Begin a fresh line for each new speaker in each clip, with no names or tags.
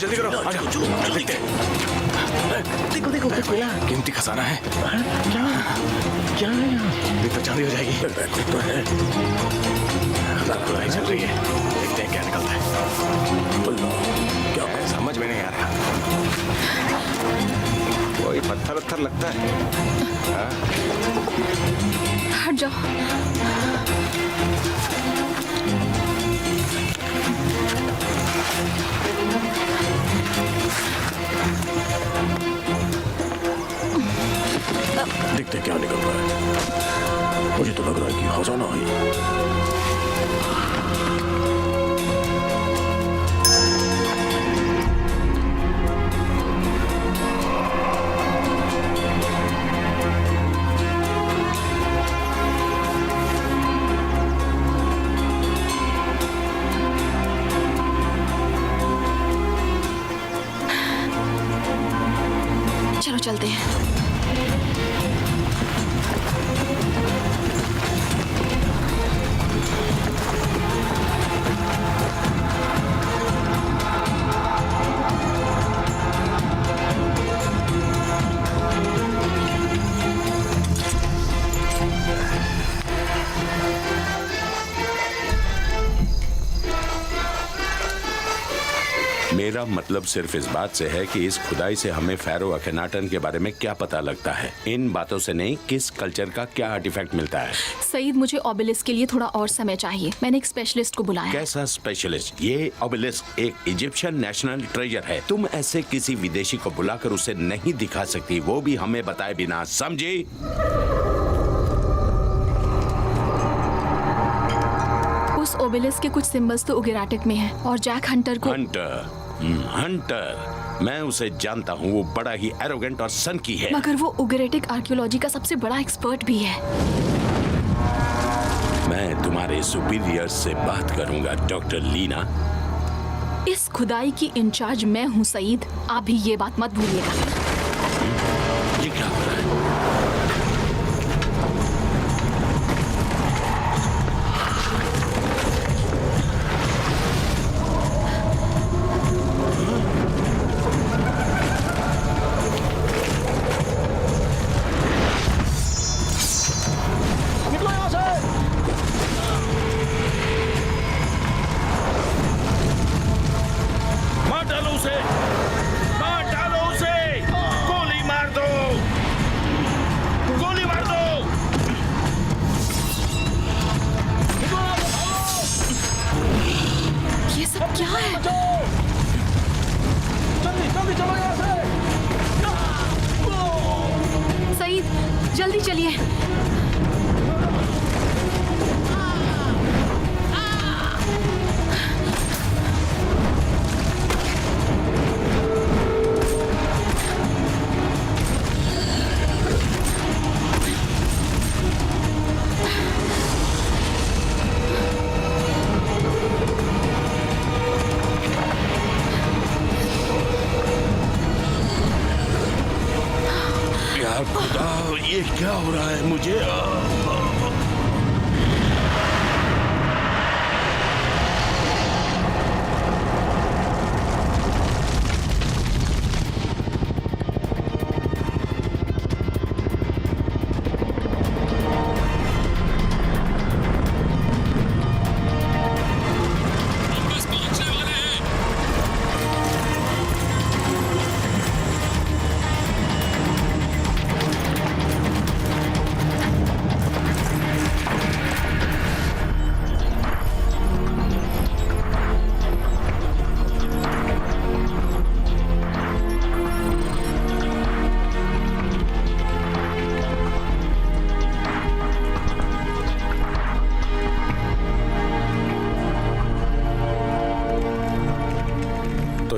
जल्दी करो, आ जाओ, जल्दी।
देखो देखो कुछ मिला।
कीमती खजाना है।
क्या क्या है यहाँ?
देख तो चांदी हो जाएगी।
कुछ तो है।
खुदाई चल रही है, देखते हैं क्या निकलता है। क्या समझ में नहीं आ रहा। कोई पत्थर उत्थर लगता है।
हट जाओ।
देखते क्या निकल रहा है। मुझे तो लग रहा है कि खजाना है।
चलो चलते हैं।
मेरा मतलब सिर्फ इस बात से है कि इस खुदाई से हमें फेरो अखेनाटन के बारे में क्या पता लगता है। इन बातों से नहीं, किस कल्चर का क्या आर्टिफैक्ट मिलता है।
सईद, मुझे ओबेलिस्क के लिए थोड़ा और समय चाहिए। मैंने एक स्पेशलिस्ट को बुलाया।
कैसा स्पेशलिस्ट? ये ओबेलिस्क एक इजिप्शियन नेशनल ट्रेजर है। तुम ऐसे किसी विदेशी को बुलाकर उसे नहीं दिखा सकती, वो भी हमें बताए बिना, समझी?
उस ओबेलिस्क के कुछ सिंबल्स तो उगेराटिक में हैं और जैक हंटर को।
हंटर, मैं उसे जानता हूँ। वो बड़ा ही एरोगेंट और सनकी है।
मगर वो उगेरेटिक आर्कियोलॉजी का सबसे बड़ा एक्सपर्ट भी है।
मैं तुम्हारे सुपीरियर से बात करूंगा, डॉक्टर लीना।
इस खुदाई की इंचार्ज मैं हूँ सईद, आप भी ये बात मत भूलिएगा।
ये क्या हो रहा है?
जल्दी चलिए।
ये क्या हो रहा है मुझे?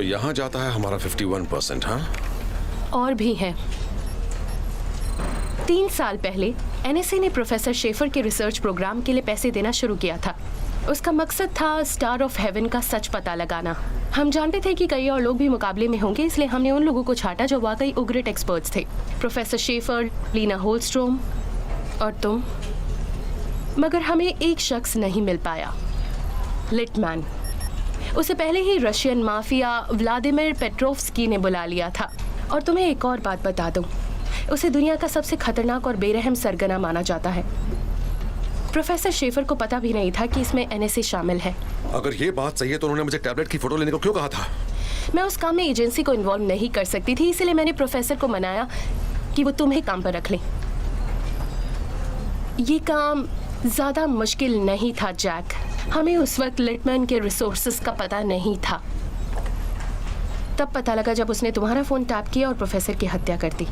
यहाँ जाता है हमारा 51%। हाँ,
और भी है। 3 साल पहले एनएसए ने प्रोफेसर शेफर के रिसर्च प्रोग्राम के लिए पैसे देना शुरू किया था। उसका मकसद था स्टार ऑफ हेवन का सच पता लगाना। हम जानते थे कि कई और लोग भी मुकाबले में होंगे, इसलिए हमने उन लोगों को छांटा जो वाकई उग्रेट एक्सपर्ट्स थे। प्रोफेसर शेफर, लीना होलस्ट्रोम और तुम। मगर हमें एक शख्स नहीं मिल पाया, लिटमैन। उसे पहले ही रशियन माफिया व्लादिमीर पेट्रोव्स्की ने बुला लिया था। और तुम्हें एक और बात बता दूं, उसे दुनिया का सबसे खतरनाक और बेरहम सरगना माना जाता है। प्रोफेसर शेफर को पता भी नहीं था कि इसमें NSA शामिल है।
अगर ये बात सही है तो उन्होंने मुझे टैबलेट की फोटो लेने को क्यों कहा था?
मैं उस काम में एजेंसी को इन्वॉल्व नहीं कर सकती थी, इसलिए मैंने प्रोफेसर को मनाया कि वो तुम्हें काम पर रख लें। ये काम ज्यादा मुश्किल नहीं था जैक। हमें उस वक्त लिटमैन के रिसोर्सेज का पता नहीं था। तब पता लगा जब उसने तुम्हारा फोन टैप किया और प्रोफेसर की हत्या कर दी।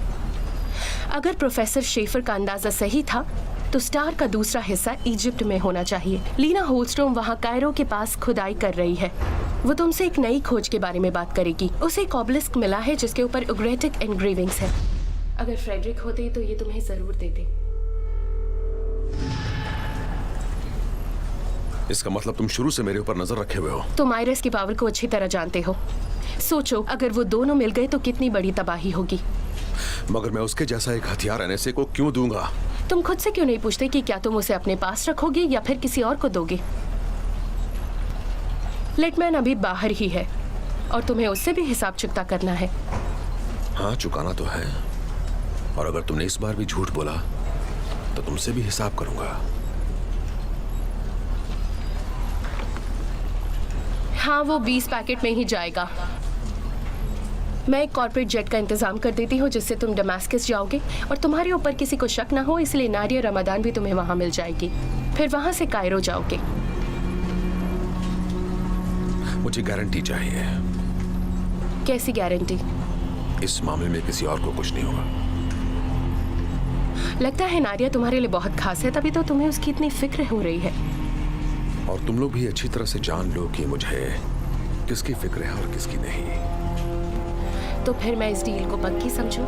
अगर प्रोफेसर शेफर का अंदाजा सही था तो स्टार का दूसरा हिस्सा इजिप्ट में होना चाहिए। लीना होलस्ट्रोम वहाँ कायरो के पास खुदाई कर रही है। वो तुमसे एक नई खोज के बारे में बात करेगी। उसे एक ऑबलिस्क मिला है जिसके ऊपर यूग्रेटिक एनग्रेविंग्स है। अगर फ्रेडरिक होते तो ये तुम्हें जरूर देते।
इसका मतलब तुम शुरू से मेरे ऊपर नजर रखे हुए हो।
तुम आयरस की पावर को अच्छी तरह जानते हो। सोचो अगर वो दोनों मिल गए तो कितनी बड़ी तबाही होगी।
मगर मैं उसके जैसा एक हथियार NSA को क्यों दूंगा?
तुम खुद से क्यों नहीं पूछते कि क्या तुम उसे अपने पास रखोगे या फिर किसी और को दोगे? लिटमैन अभी बाहर ही है और तुम्हें उससे भी हिसाब चुकता करना है।
हाँ, चुकाना तो है। और अगर तुमने इस बार भी झूठ बोला तो तुमसे भी हिसाब करूंगा।
हाँ, वो 20 पैकेट में ही जाएगा। मैं एक कॉर्पोरेट जेट का इंतजाम कर देती हूँ जिससे तुम डमास्कस जाओगे और तुम्हारे ऊपर किसी को शक ना हो, इसलिए नाडिया रमादान भी तुम्हें वहां मिल जाएगी। फिर वहां से कायरो जाओगे।
मुझे गारंटी चाहिए।
कैसी गारंटी?
इस मामले में किसी और को कुछ नहीं होगा।
लगता है नाडिया तुम्हारे लिए बहुत खास है, तभी तो तुम्हें उसकी इतनी फिक्र हो रही है।
और तुम लोग भी अच्छी तरह से जान लो कि मुझे किसकी फिक्र है और किसकी नहीं।
तो फिर मैं इस डील को पक्की समझूं?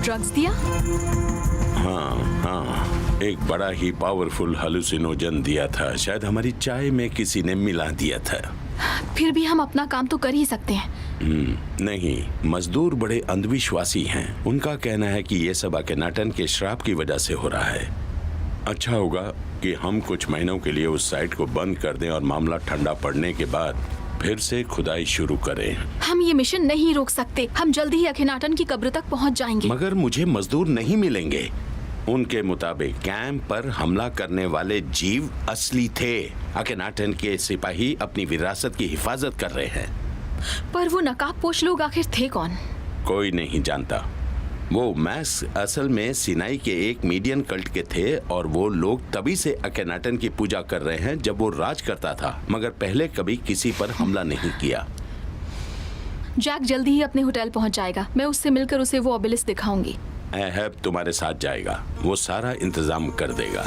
ड्रग्स दिया?
हाँ, एक बड़ा ही पावरफुल हेलुसिनोजन दिया था। शायद हमारी चाय में किसी ने मिला दिया था।
फिर भी हम अपना काम तो कर ही सकते हैं।
नहीं, मजदूर बड़े अंधविश्वासी हैं। उनका कहना है कि ये सब अकेनाटन के श्राप की वजह से हो रहा है। अच्छा होगा कि हम कुछ महीनों के लिए उस साइट को बंद कर दें और मामला ठंडा पड़ने के बाद फिर से खुदाई शुरू करें।
हम ये मिशन नहीं रोक सकते। हम जल्दी ही अकेनाटन की कब्र तक पहुंच जाएंगे।
मगर मुझे मजदूर नहीं मिलेंगे। उनके मुताबिक कैंप पर हमला करने वाले जीव असली थे। अकेनाटन के सिपाही अपनी विरासत की हिफाजत कर रहे हैं।
पर वो नकाबपोश लोग आखिर थे कौन?
कोई नहीं जानता। वो मैस असल में सिनाई के एक मीडियन कल्ट के थे और वो लोग तभी से अकेनाटन की पूजा कर रहे हैं जब वो राज करता था, मगर पहले कभी किसी पर हमला नहीं किया।
जैक जल्दी ही अपने होटल पहुंच जाएगा। मैं उससे मिलकर उसे वो ओबेलिस्क दिखाऊंगी।
एहब तुम्हारे साथ जाएगा, वो सारा इंतजाम कर देगा।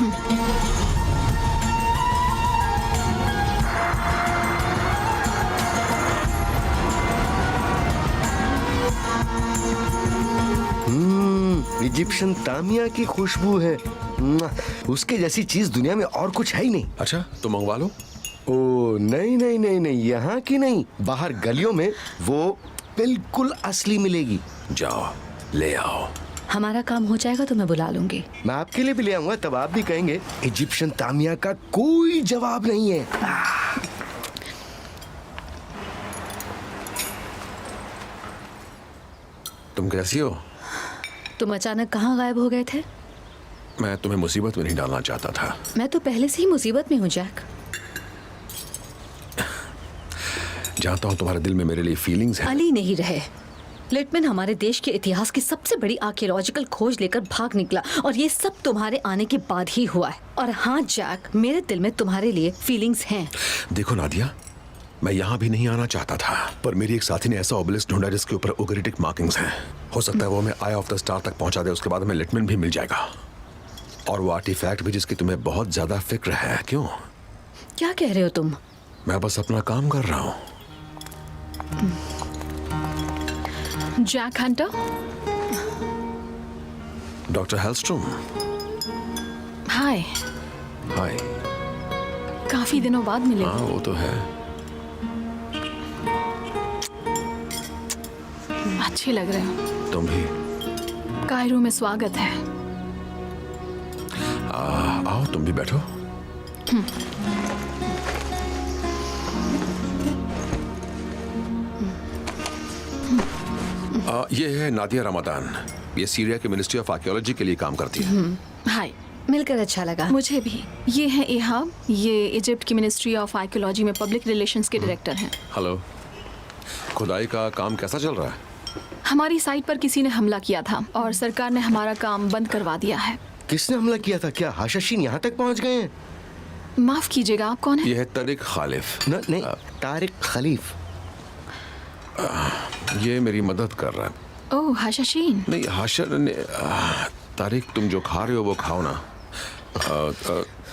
इजिप्शियन तामिया की खुशबू है। उसके जैसी चीज दुनिया में और कुछ है ही नहीं।
अच्छा, तो मंगवा लो।
ओ नहीं नहीं नहीं नहीं, यहाँ की नहीं, बाहर गलियों में वो बिल्कुल असली मिलेगी।
जाओ ले आओ।
हमारा काम हो जाएगा तो मैं बुला लूंगी।
मैं आपके लिए भी ले आऊंगा, तब आप भी कहेंगे इजिप्शियन तामिया का कोई जवाब नहीं है।
तुम कैसी हो?
तुम अचानक कहाँ गायब हो गए थे?
मैं तुम्हें मुसीबत में नहीं डालना चाहता था।
मैं तो पहले से ही मुसीबत में हूँ जैक।
जानता हूँ तुम्हारे दिल में मेरे लिए फीलिंग्स हैं।
अली नहीं रहे। लिटमैन हमारे देश के इतिहास की सबसे बड़ी आर्कियोलॉजिकल खोज लेकर भाग निकला और ये सब तुम्हारे आने के बाद ही हुआ है। और हाँ जैक, मेरे दिल में तुम्हारे लिए फीलिंग्स हैं।
देखो नादिया, मैं यहाँ भी नहीं आना चाहता था, पर मेरी एक साथी ने ऐसा ओबेलिस्क ढूंढा जिसके ऊपर यूग्रेटिक मार्किंग्स हैं। हो सकता है वो हमें आई ऑफ द स्टार तक पहुंचा दे, उसके बाद हमें लिटमैन भी मिल जाएगा। और वो आर्टिफैक्ट भी जिसकी तुम्हें बहुत ज्यादा फिक्र है। क्यों?
क्या कह रहे हो तुम?
मैं बस अपना काम कर रहा हूँ।
Jack Hunter?
Doctor Hellstrom.
Hi.
Hi.
काफी दिनों बाद मिले।
हाँ वो तो है।
अच्छे लग रहे हो।
तुम भी।
कायरो में स्वागत है।
आओ तुम भी बैठो। ये है नादिया रमादान। ये सीरिया के मिनिस्ट्री ऑफ आर्कियोलॉजी के लिए काम करती है।
हाय।
मिलकर अच्छा लगा।
मुझे भी। ये है एहाब, ये इजिप्ट की मिनिस्ट्री ऑफ आर्कियोलॉजी में पब्लिक रिलेशंस के डायरेक्टर हैं।
हेलो। खुदाई का काम कैसा चल रहा है?
हमारी साइट पर किसी ने हमला किया था और सरकार ने हमारा काम बंद करवा दिया है।
किसने हमला किया था? क्या हाशाशीन यहाँ तक पहुँच गए हैं?
माफ कीजिएगा, आप कौन है?
ये है तारिक खालिफ।
नहीं, तारिक खलीफ।
ये मेरी मदद कर रहा है।
ओह हाशाशीन।
नहीं हाशर ने तारिक, तुम जो खा रहे हो वो खाओ ना।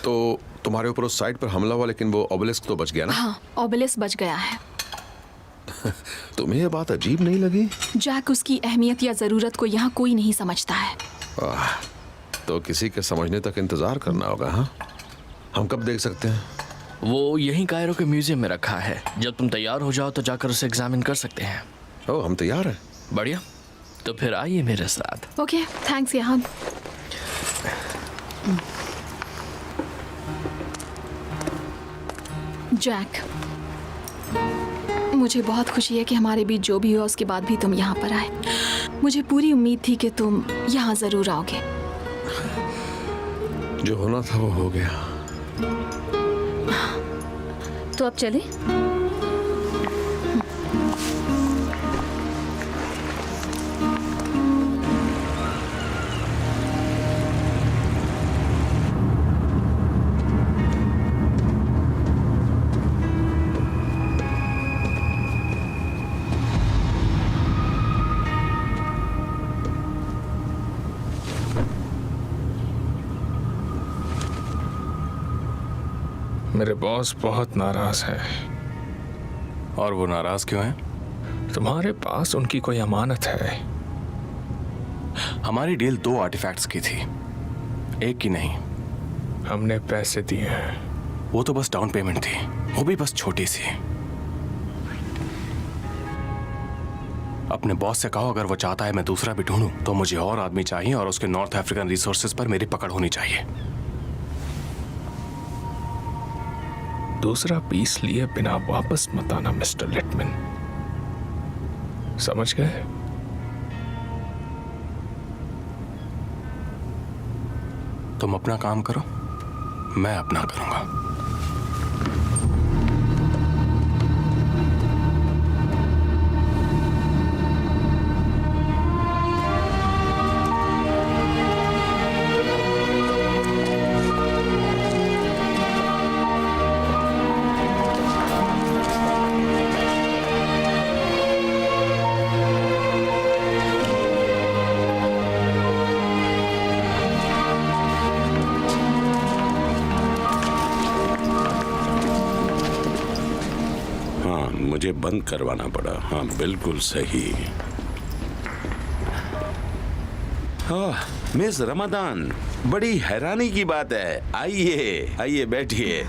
तो तुम्हारे ऊपर उस साइट पर हमला हुआ, लेकिन वो ओबेलिस्क तो बच गया ना?
हाँ, ओबेलिस्क बच गया है।
तुम्हें ये बात अजीब नहीं लगी?
जैक, उसकी अहमियत या जरूरत को यहाँ कोई नहीं समझता है।
तो किसी के समझने तक इंतजार करना होगा। हाँ, हम कब देख सकते हैं?
वो यहीं कायरो के म्यूजियम में रखा है। जब तुम तैयार हो जाओ तो जाकर उसे एग्जामिन कर सकते हैं।
ओह, हम तैयार हैं।
बढ़िया, तो फिर आइए मेरे साथ।
ओके, थैंक्स यहाँ। जैक, मुझे बहुत खुशी है कि हमारे बीच जो भी हुआ उसके बाद भी तुम यहाँ पर आए। मुझे पूरी उम्मीद थी कि तुम यहाँ जरूर आओगे।
जो होना था वो हो गया।
तो अब चले।
मेरे बॉस बहुत नाराज है।
और वो नाराज क्यों हैं?
तुम्हारे पास उनकी कोई अमानत है?
हमारी डील 2 आर्टिफैक्ट्स की थी, एक की नहीं।
हमने पैसे दिए हैं।
वो तो बस डाउन पेमेंट थी, वो भी बस छोटी सी। अपने बॉस से कहो अगर वो चाहता है मैं दूसरा भी ढूंढूं तो मुझे और आदमी चाहिए और उसके नॉर्थ अफ्रीकन रिसोर्सेज पर मेरी पकड़ होनी चाहिए।
दूसरा पीस लिए बिना वापस मत आना मिस्टर लिटमन, समझ गए?
तुम अपना काम करो, मैं अपना करूंगा।
मुझे बंद करवाना पड़ा। हाँ बिल्कुल सही। हाँ मिस रमादान, बड़ी हैरानी की बात है। आइए आइए बैठिए।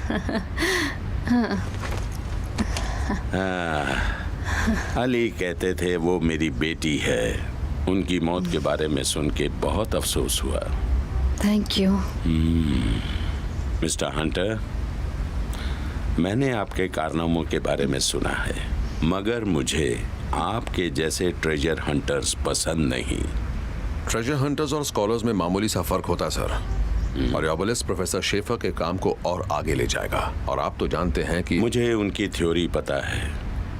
अली कहते थे वो मेरी बेटी है। उनकी मौत के बारे में सुन के बहुत अफसोस हुआ।
Thank you.
मिस्टर हंटर, मैंने आपके कारनामों के बारे में सुना है, मगर मुझे आपके जैसे ट्रेजर हंटर्स पसंद नहीं।
ट्रेजर हंटर्स और स्कॉलर्स में मामूली सा फर्क होता है सर, और ओबेलिस्क प्रोफेसर शेफर के काम को और आगे ले जाएगा। और आप तो जानते हैं कि
मुझे उनकी थ्योरी पता है।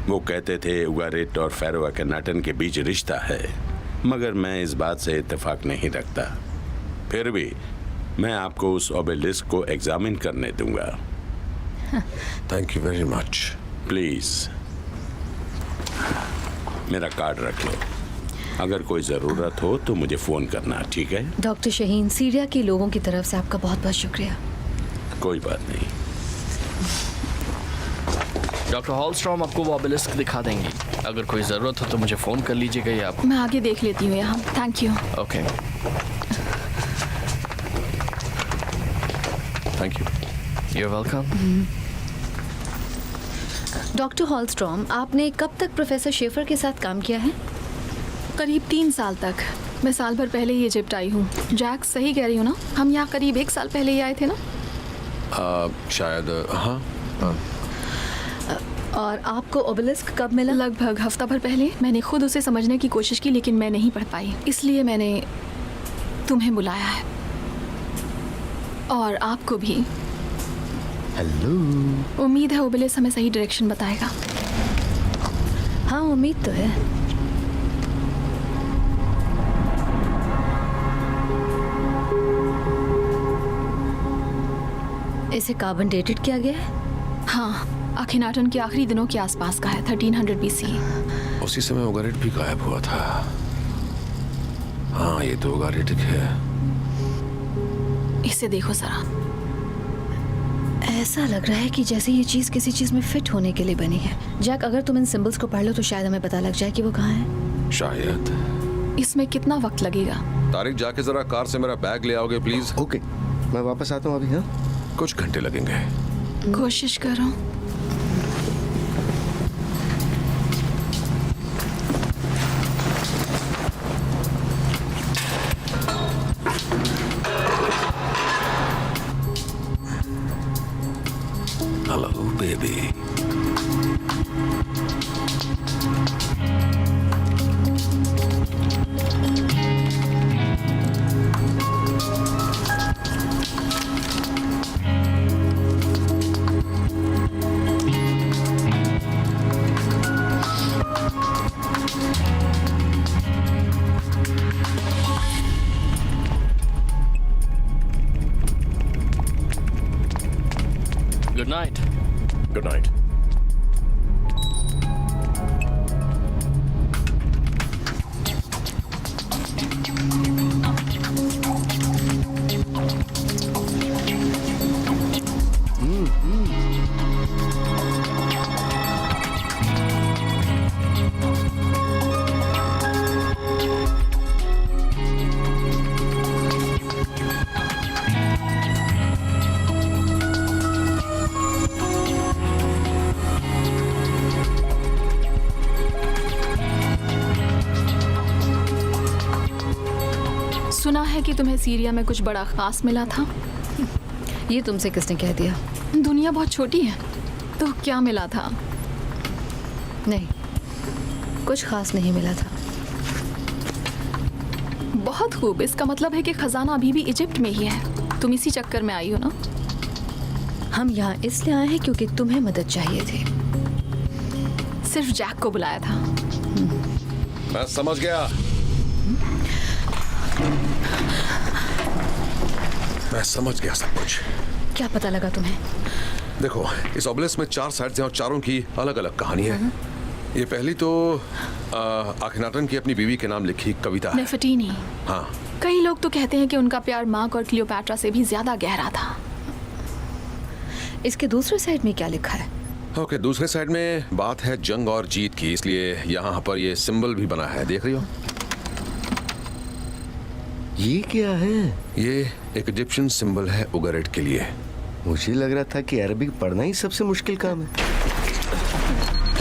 वो कहते थे उगारेट और फेरो अकेनाटन के बीच रिश्ता है, मगर मैं इस बात से इत्तेफाक नहीं रखता। फिर भी मैं आपको उस ओबेलिस्क को एग्जामिन करने दूंगा।
Thank you very much.
Please मेरा कार्ड रख लो, अगर कोई ज़रूरत हो तो मुझे फ़ोन करना, ठीक है?
डॉक्टर शहीन, सीरिया के लोगों की तरफ से आपका बहुत बहुत शुक्रिया।
कोई बात नहीं।
डॉक्टर हॉलस्ट्रॉम आपको वो ओबेलिस्क दिखा देंगी। अगर कोई ज़रूरत हो तो मुझे फ़ोन कर लीजिएगा या आप।
मैं आगे देख लेती हूँ यहाँ। Thank you.
Okay
thank you.
You're welcome.
Doctor Hallstrom, आपने कब तक प्रोफेसर शेफर के साथ काम किया है?
करीब 3 साल तक। मैं साल भर पहले ही इजिप्ट आई हूँ। जैक सही कह रही हूँ ना? हम यहाँ करीब 1 साल पहले ही आए थे ना?
शायद हाँ।
और आपको ओबेलिस्क कब मिला?
लगभग हफ्ता भर पहले। मैंने खुद उसे समझने की कोशिश की लेकिन मैं नहीं पढ़ पाई, इसलिए मैंने तुम्हें बुलाया है और आपको भी।
हेलो।
उम्मीद है ओबेलिस्क हमें सही डायरेक्शन बताएगा।
हाँ, उम्मीद तो है। इसे कार्बन डेटेड किया गया है?
हाँ, अखिनाटन के आखिरी दिनों के आसपास का है, 1300 BC।
उसी समय उगारेट भी गायब हुआ था। हाँ, ये तो उगारेटिक है।
इसे देखो जरा।
ऐसा लग रहा है कि जैसे ये चीज किसी चीज में फिट होने के लिए बनी है। जैक, अगर तुम इन सिंबल्स को पढ़ लो तो शायद हमें पता लग जाए कि वो कहाँ है।
शायद।
इसमें कितना वक्त लगेगा?
तारिक, जाके जरा कार से मेरा बैग ले आओगे प्लीज।
ओके, मैं वापस आता हूँ अभी। हाँ,
कुछ घंटे लगेंगे।
कोशिश करो।
Hello baby.
Good night. Good night.
सुना है कि तुम्हें सीरिया में कुछ बड़ा खास मिला था।
ये तुमसे किसने कह दिया?
दुनिया बहुत छोटी है, तो क्या मिला था?
नहीं, कुछ खास नहीं मिला था।
बहुत खूब। इसका मतलब है कि खजाना अभी भी इजिप्ट में ही है। तुम इसी चक्कर में आई हो ना?
हम यहाँ इसलिए आए हैं क्योंकि तुम्हें मदद चाहिए थी।
सिर्फ जैक को बुलाया था।
मैं समझ गया। मैं समझ गया सब कुछ।
क्या पता लगा तुम्हें?
देखो, इस ओबेलिस्क में 4 साइड्स हैं और चारों की अलग अलग कहानी है। ये पहली तो अखिनाटन की अपनी बीवी के नाम लिखी कविता है।
नेफर्टिनी।
हाँ।
कई लोग तो कहते हैं कि उनका प्यार मार्क और क्लियोपैट्रा से भी ज्यादा गहरा था।
इसके दूसरे साइड में क्या लिखा है?
ओके, दूसरे साइड में बात है जंग और जीत की, इसलिए यहाँ पर ये सिंबल भी बना है। देख रही हो?
ये क्या है?
ये एक इजिप्शियन सिंबल है उगारेट के लिए।
मुझे लग रहा था कि अरबिक पढ़ना ही सबसे मुश्किल काम है।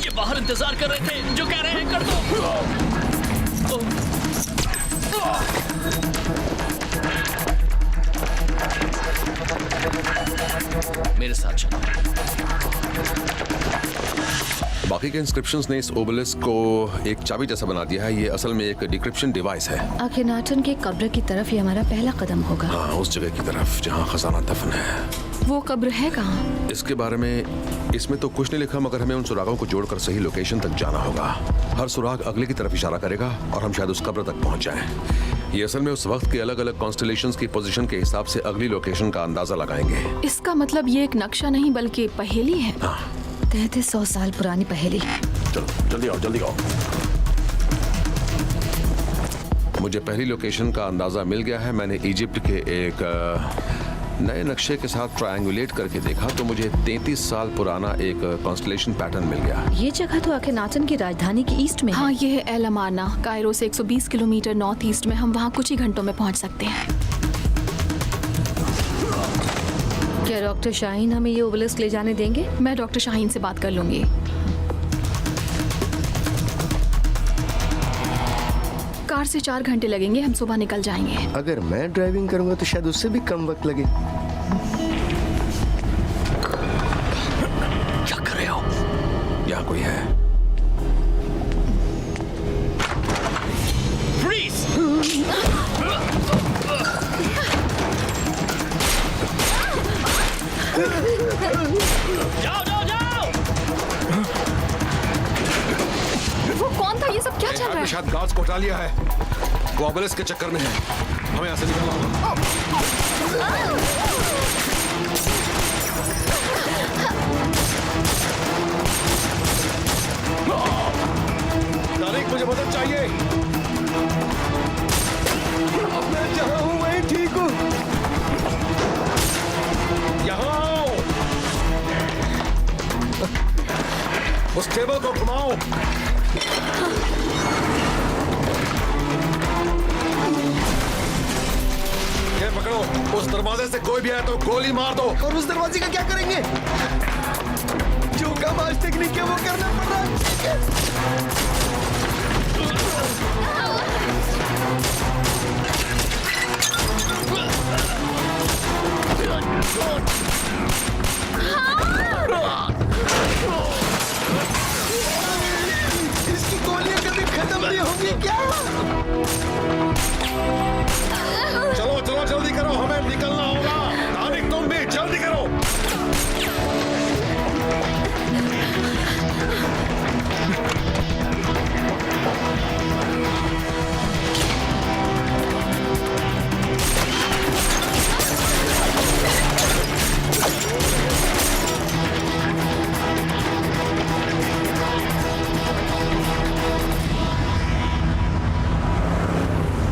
ये बाहर इंतजार कर रहे थे, जो कह रहे हैं कर दो। मेरे साथ चलो।
बाकी के इंस्क्रिप्शंस ने इस ओबेलिस्क को एक चाबी जैसा बना दिया है। ये असल में एक डिक्रिप्शन डिवाइस है।
अखिनाटन के कब्र की तरफ ये हमारा पहला कदम होगा।
हाँ, उस जगह की तरफ जहाँ खजाना दफन है।
वो कब्र है कहाँ?
इसके बारे में इसमें तो कुछ नहीं लिखा, मगर हमें उन सुरागों को जोड़कर सही लोकेशन तक जाना होगा। हर सुराग अगले की तरफ इशारा करेगा और हम शायद उस कब्र तक पहुंच जाएं। ये असल में उस वक्त के अलग अलग कॉन्स्टेलेशंस की पोजीशन के हिसाब से अगली लोकेशन का अंदाजा लगाएंगे।
इसका मतलब ये एक नक्शा नहीं बल्कि पहेली है।
हाँ।
3300 साल पुरानी पहेली।
चलो जल्दी आओ, जल्दी आओ। मुझे पहली लोकेशन का अंदाजा मिल गया है। मैंने इजिप्ट के एक नए नक्शे के साथ ट्रायंगुलेट करके देखा तो मुझे 33 साल पुराना एक कॉन्स्टेलेशन पैटर्न मिल गया।
ये जगह तो अखिनाटन की राजधानी के ईस्ट में है।
हाँ, ये है एल अमारना। कायरो से 120 किलोमीटर नॉर्थ ईस्ट में। हम वहाँ कुछ ही घंटों में पहुँच सकते हैं।
क्या डॉक्टर शाहीन हमें ये ओबेलिस्क ले जाने देंगे?
मैं डॉक्टर शाहीन से बात कर लूंगी। 3 से 4 घंटे लगेंगे, हम सुबह निकल जाएंगे।
अगर मैं ड्राइविंग करूंगा तो शायद उससे भी कम वक्त लगे।
क्या कर रहे हो? यहाँ कोई है?
वो कौन था? ये सब क्या चल रहा है?
शायद गार्ड्स को हटा लिया है। वो ऑबेलिस्क के चक्कर में है। हमें यहाँ से निकलना होगा। तारिक, मुझे मदद चाहिए।
अब मैं जहां हूं वहीं ठीक हूं।
यहाँ आओ। उस टेबल को घुमाओ। ये पकड़ो। उस दरवाजे से कोई भी आए तो गोली मार दो।
और उस दरवाजे का क्या करेंगे? जो काम आज तक नहीं किया वो करना पड़ रहा है। इसकी गोलियां कभी खत्म नहीं होंगी क्या?
चलो चलो, जल्दी करो, हमें निकलना होगा। तारिक, तुम भी जल्दी करो।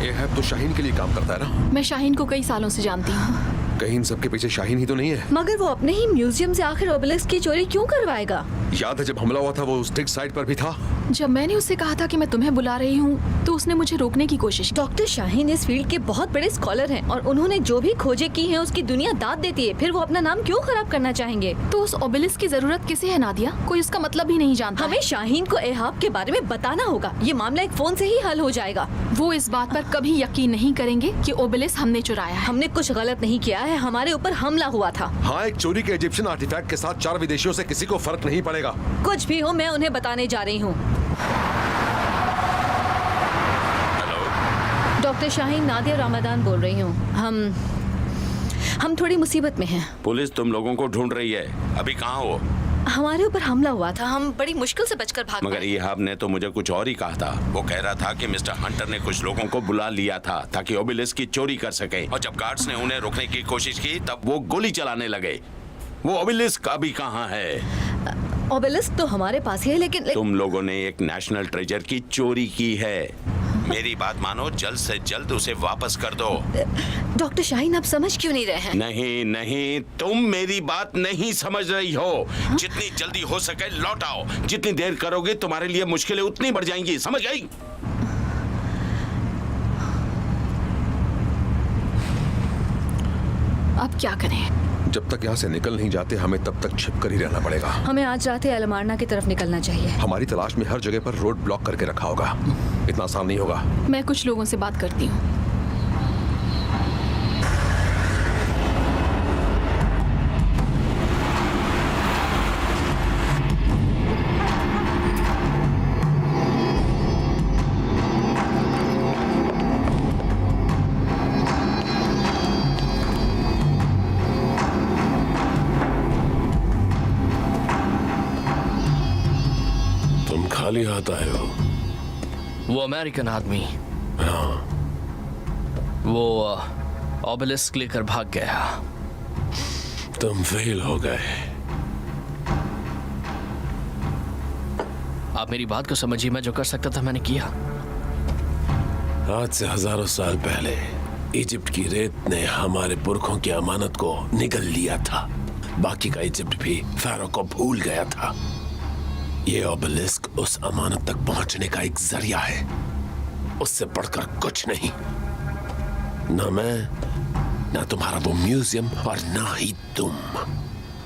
ये है तो शाहीन के लिए काम करता है ना?
मैं शाहीन को कई सालों से जानती हूँ।
कहीं इन सबके पीछे शाहीन ही तो नहीं है?
मगर वो अपने ही म्यूजियम से आखिर ओबेलिस्क की चोरी क्यों करवाएगा?
याद है जब हमला हुआ था वो उस टिक साइट पर भी था?
जब मैंने उससे कहा था कि मैं तुम्हें बुला रही हूँ तो उसने मुझे रोकने की कोशिश की।
डॉक्टर शाहीन इस फील्ड के बहुत बड़े स्कॉलर हैं और उन्होंने जो भी खोजें की हैं उसकी दुनिया दाद देती है। फिर वो अपना नाम क्यों खराब करना चाहेंगे?
तो उस ओबेलिस्क की जरूरत किसे है नादिया? कोई उसका मतलब ही नहीं जानता।
हमें शाहीन को एहाब के बारे में बताना होगा। ये मामला एक फोन से ही हल हो जाएगा।
वो इस बात पर कभी यकीन नहीं करेंगे कि ओबेलिस्क हमने चुराया है।
हमने कुछ गलत नहीं किया है, हमारे ऊपर हमला हुआ था।
हाँ, एक चोरी के इजिप्शियन आर्टिफैक्ट के साथ 4 विदेशियों से किसी को फर्क नहीं पड़ेगा।
कुछ भी हो, मैं उन्हें बताने जा रही हूँ। डॉक्टर शाहीन, नादिया रमादान बोल रही हूँ। हम थोड़ी मुसीबत में हैं।
पुलिस तुम लोगों को ढूंढ रही है। अभी कहाँ हो?
हमारे ऊपर हमला हुआ था, हम बड़ी मुश्किल से बचकर भाग
मगर
पाए।
इहाब ने तो मुझे कुछ और ही कहा था। वो कह रहा था कि मिस्टर हंटर ने कुछ लोगों को बुला लिया था ताकि ओबेलिस्क की चोरी कर सके, और जब गार्ड्स ने उन्हें रोकने की कोशिश की तब वो गोली चलाने लगे। वो ओबेलिस्क अभी कहाँ है?
ओबेलिस्क तो हमारे पास ही है, लेकिन
तुम लोगों ने एक नेशनल ट्रेजर की चोरी की है। मेरी बात मानो, जल्द से जल्द उसे वापस कर दो।
डॉक्टर शाहीन, आप समझ क्यों नहीं रहे हैं?
नहीं नहीं, तुम मेरी बात नहीं समझ रही हो। जितनी जल्दी हो सके लौट आओ। जितनी देर करोगे तुम्हारे लिए मुश्किलें उतनी बढ़ जाएंगी, समझ गई?
अब क्या करें?
जब तक यहाँ से निकल नहीं जाते हमें तब तक छिप कर ही रहना पड़ेगा।
हमें आज रात अलमारना की तरफ निकलना चाहिए।
हमारी तलाश में हर जगह पर रोड ब्लॉक करके रखा होगा। इतना आसान नहीं होगा।
मैं कुछ लोगों से बात करती हूँ।
खाली हाथ आए हो?
वो अमेरिकन आदमी, वो ओबेलिस्क लेकर भाग गया।
तुम फेल हो गए।
आप मेरी बात को समझिए, मैं जो कर सकता था मैंने किया।
आज से हजारों साल पहले इजिप्ट की रेत ने हमारे पुरखों की अमानत को निगल लिया था। बाकी का इजिप्ट भी फैरो को भूल गया था। ये ओबेलिस्क उस अमानत तक पहुंचने का एक जरिया है, उससे बढ़कर कुछ नहीं। ना मैं, ना तुम्हारा वो म्यूजियम, और ना ही तुम।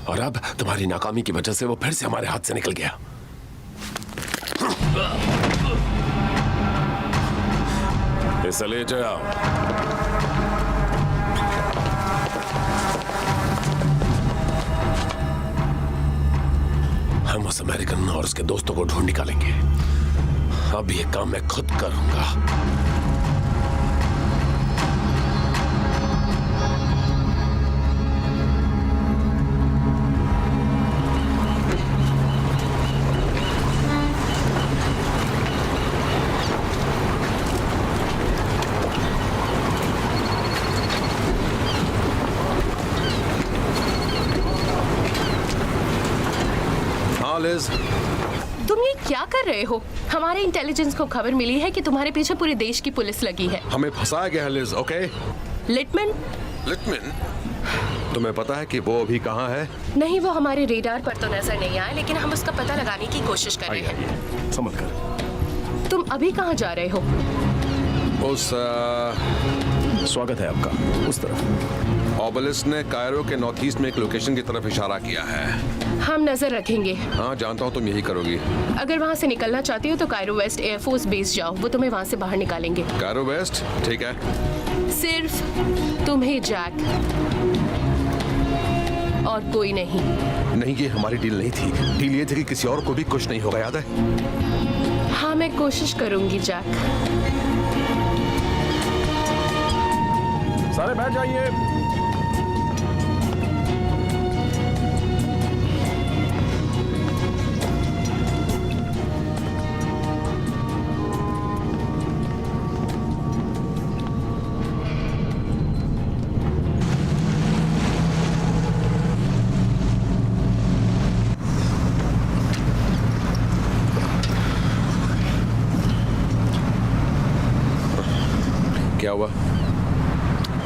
और अब तुम्हारी नाकामी की वजह से वो फिर से हमारे हाथ से निकल गया। इसे ले जाओ। हम उस अमेरिकन और उसके दोस्तों को ढूंढ निकालेंगे। अब ये काम मैं खुद करूंगा।
लिज,
तुम ये क्या कर रहे हो? हमारे इंटेलिजेंस को खबर मिली है कि तुम्हारे पीछे पूरे देश की पुलिस लगी है।
हमें फंसाया गया है लिज, ओके?
लिटमन?
लिटमन? तुम्हें पता है कि वो अभी कहाँ है?
नहीं, वो हमारे रेडार पर तो नजर नहीं आया, लेकिन हम उसका पता लगाने की कोशिश कर रहे हैं।
संभल कर।
तुम अभी कहाँ जा रहे हो?
उस
स्वागत है आपका। उस तरफ।
ऑबेलिस्क ने कायरो के नॉर्थ ईस्ट में एक लोकेशन की तरफ इशारा किया है।
हम नजर रखेंगे।
हाँ, जानता हूँ तुम यही करोगी।
अगर वहाँ से निकलना चाहती हो तो कायरो वेस्ट एयरफोर्स बेस जाओ, वो तुम्हें वहाँ से बाहर निकालेंगे।
Cairo West? ठीक है।
सिर्फ तुम्हें, जैक, और कोई नहीं।
नहीं, ये हमारी डील नहीं थी। डील ये थी कि किसी और को भी कुछ नहीं होगा, याद है?
हाँ, मैं कोशिश करूंगी जैक।
सारे बैठ जाइए।
क्या हुआ?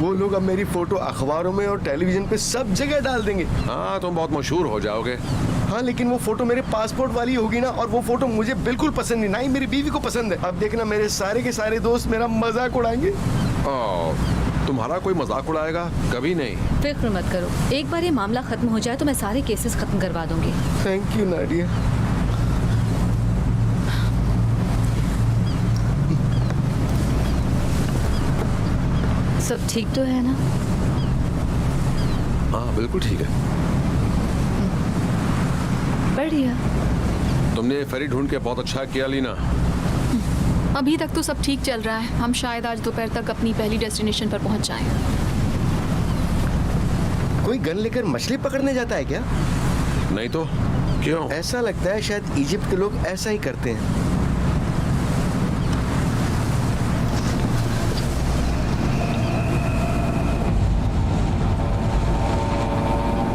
वो लोग अब मेरी फोटो अखबारों में और टेलीविजन पे सब जगह डाल देंगे।
हाँ, तुम बहुत मशहूर हो जाओगे।
हाँ, लेकिन वो फोटो मेरे पासपोर्ट वाली होगी ना, और वो फोटो मुझे बिल्कुल पसंद नहीं, ना ही मेरी बीवी को पसंद है। अब देखना, मेरे सारे के सारे दोस्त मेरा मजाक उड़ाएंगे।
तुम्हारा कोई मजाक उड़ाएगा? कभी नहीं।
फिक्र मत करो, एक बार ये मामला खत्म हो जाए तो मैं सारे केसेस खत्म करवा दूंगी।
Thank you Nadia.
सब ठीक तो है ना?
हाँ, बिल्कुल ठीक है।
बढ़िया।
तुमने फेरी ढूंढ के बहुत अच्छा किया, लीना।
अभी तक तो सब ठीक चल रहा है। हम शायद आज दोपहर तक अपनी पहली डेस्टिनेशन पर पहुंच जाएं।
कोई गन लेकर मछली पकड़ने जाता है क्या?
नहीं तो क्यों?
ऐसा लगता है शायद इजिप्ट के लोग ऐसा ही करते हैं।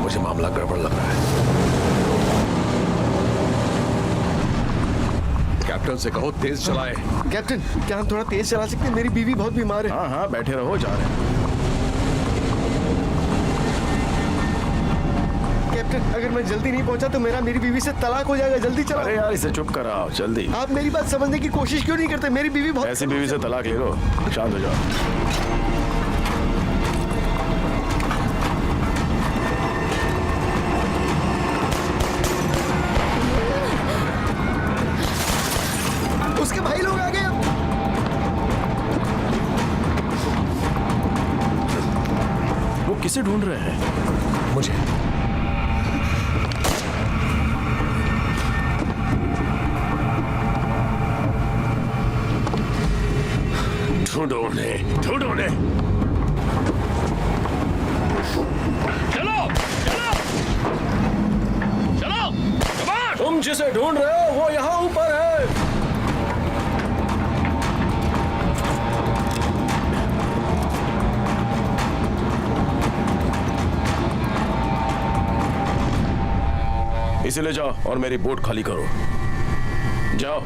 मुझे मामला गड़बड़ लग रहा है। कैप्टन से कहो तेज चलाए।
कैप्टन, क्या हम थोड़ा तेज चला सकते हैं? मेरी बीवी बहुत बीमार है।
हाँ हाँ, बैठे रहो, जा रहे हैं।
कैप्टन, अगर मैं जल्दी नहीं पहुंचा तो मेरी बीवी से तलाक हो जाएगा। जल्दी चलाओ।
अरे यार, इसे चुप कराओ, जल्दी।
आप मेरी बात समझने की कोशिश क्यों नहीं करते? मेरी बीवी बहुत
ऐसी बीवी से तलाक ले लो, शांत हो जाओ।
उसके भाई लोग आ गए।
वो किसे ढूंढ रहे हैं?
मुझे।
ढूंढो उन्हें, ढूंढो उन्हें। चलो चलो चलो, कमांड।
तुम जिसे ढूंढ रहे हो वो यहाँ ऊपर है। इसे ले जाओ और मेरी बोट खाली करो। जाओ।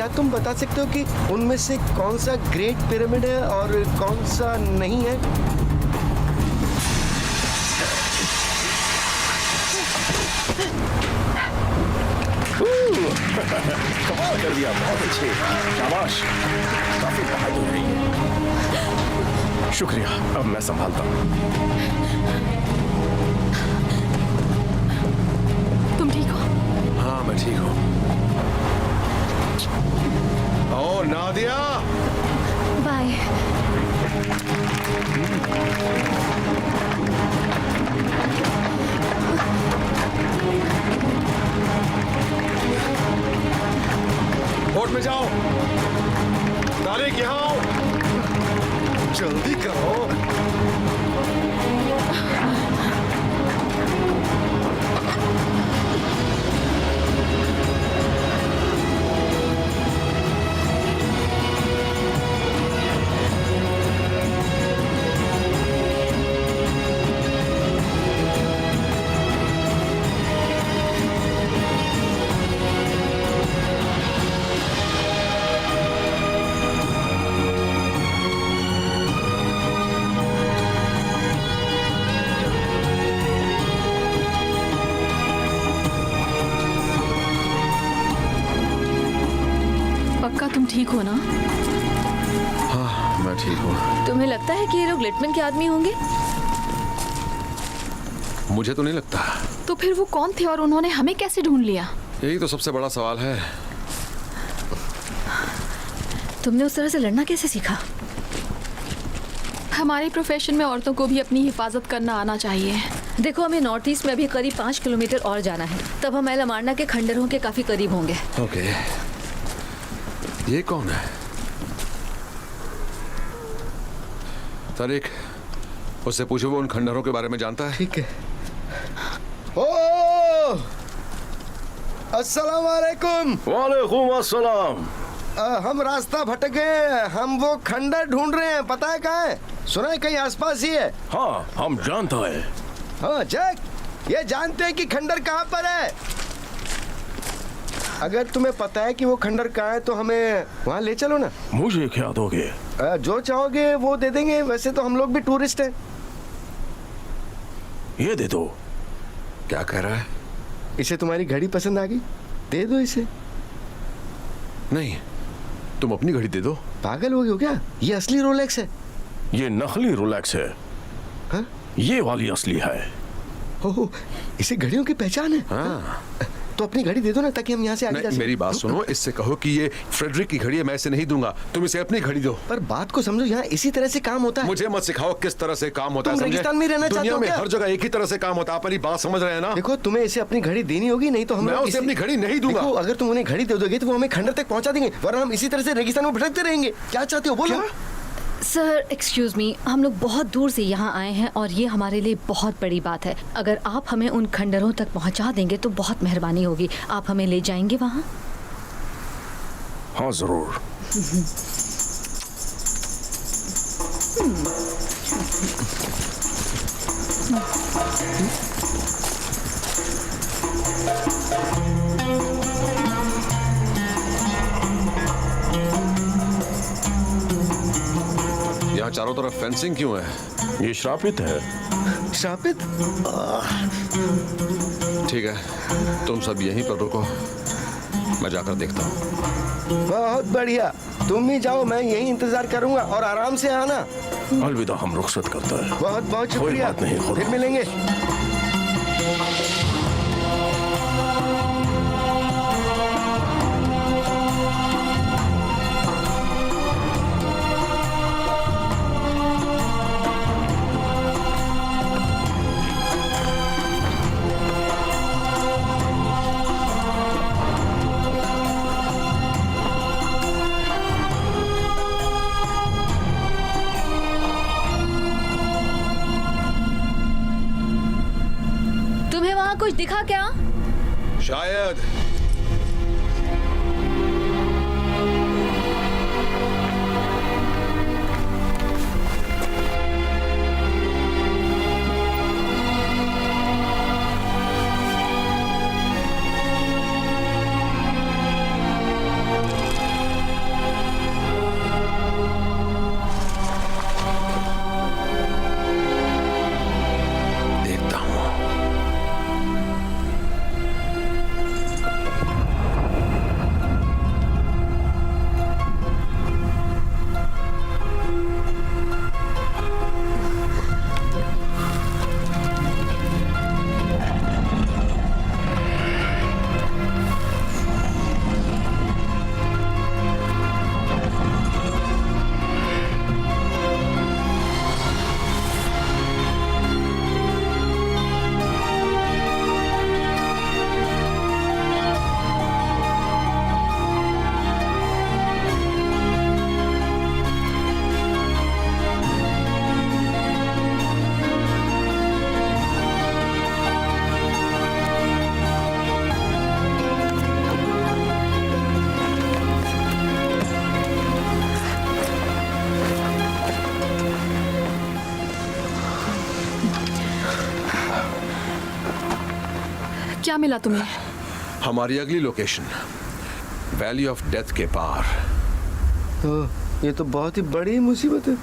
क्या तुम बता सकते हो कि उनमें से कौन सा ग्रेट पिरामिड है और कौन सा नहीं है?
कमाल कर दिया, बहुत अच्छे, शाबाश, काफी बहादुर है ये।
शुक्रिया, अब मैं संभालता हूँ।
तुम ठीक हो?
हाँ मैं ठीक हूँ। ओ नादिया,
बाय।
बोट में जाओ। तारिक यहाँ आओ, जल्दी करो।
पक्का तुम ठीक हो ना?
हाँ मैं ठीक हूँ।
तुम्हें लगता है कि ये लोग लिटमन के आदमी होंगे?
मुझे तो नहीं लगता।
तो फिर वो कौन थे और उन्होंने हमें कैसे ढूंढ लिया?
यही तो सबसे बड़ा सवाल है।
तुमने उस तरह से लड़ना कैसे सीखा?
हमारे प्रोफेशन में औरतों को भी अपनी हिफाजत करना आना चाहिए।
देखो, हमें नॉर्थ ईस्ट में अभी करीब 5 किलोमीटर और जाना है, तब हम एला मारना के खंडरों के काफी करीब होंगे।
ओके, ये कौन है? तारिक, उससे पूछो वो उन खंडरों के बारे में जानता है।
ठीक है। ओ, अस्सलाम वालेकुम।
वालेकुम अस्सलाम।
हम रास्ता भटक गए, हम वो खंडर ढूंढ रहे हैं, पता है कहाँ है? सुना है कहीं आसपास ही है।
हाँ हम जानता है।
हाँ जैक, ये जानते हैं कि खंडर कहाँ पर है? अगर तुम्हें पता है कि वो खंडर कहाँ है तो हमें वहाँ ले चलो ना।
मुझे क्या दोगे?
जो चाहोगे वो दे देंगे, वैसे तो हम लोग भी टूरिस्ट हैं।
ये दे दो।
क्या कह रहा है?
इसे तुम्हारी घड़ी पसंद आ गई, दे दो इसे।
नहीं, तुम अपनी घड़ी दे दो।
पागल हो गए हो क्या? ये असली रोलेक्स है।
ये नकली रोलेक्स है।
हाँ?
ये वाली असली है।
हो, इसे घड़ियों की पहचान है।
हाँ।
तो अपनी घड़ी दे दो ना, ताकि हम यहाँ से आगे जा सकें।
मेरी बात सुनो, इससे कहो कि ये फ्रेडरिक की घड़ी है, मैं इसे नहीं दूंगा। तुम इसे अपनी घड़ी दो।
पर बात को समझो, यहाँ इसी तरह से काम होता है।
मुझे मत सिखाओ किस तरह से काम होता है।
तुम रेगिस्तान में रहना चाहते
दुनिया
हो
में
क्या?
हर जगह एक ही तरह से काम होता है। आप मेरी बात समझ रहे हैं ना?
देखो, तुम्हें इसे अपनी घड़ी देनी होगी, नहीं तो हम
मैं
लोग
उसे अपनी घड़ी नहीं दूंगा।
देखो, अगर तुम उन्हें घड़ी दे दोगे तो वो हमें खंडर तक पहुंचा देंगे, वरना हम इसी तरह से रेगिस्तान में भटकते रहेंगे। क्या चाहते हो बोलो?
सर एक्सक्यूज मी, हम लोग बहुत दूर से यहाँ आए हैं और ये हमारे लिए बहुत बड़ी बात है। अगर आप हमें उन खंडरों तक पहुँचा देंगे तो बहुत मेहरबानी होगी। आप हमें ले जाएंगे वहाँ?
हाँ जरूर।
यहाँ चारों तरफ फेंसिंग क्यों है?
ये श्रापित है।
श्रापित?
ठीक है, तुम सब यहीं पर रुको, मैं जाकर देखता हूँ।
बहुत बढ़िया, तुम ही जाओ, मैं यही इंतजार करूंगा और आराम से आना।
अलविदा, हम रुखसत करता है।
बहुत बहुत
कोई
शुक्रिया,
बात नहीं, खुदा।
फिर मिलेंगे।
तुम्हें वहाँ कुछ दिखा क्या?
शायद।
क्या मिला तुम्हें?
हमारी अगली लोकेशन वैली ऑफ डेथ के पार।
तो ये तो बहुत ही बड़ी मुसीबत है।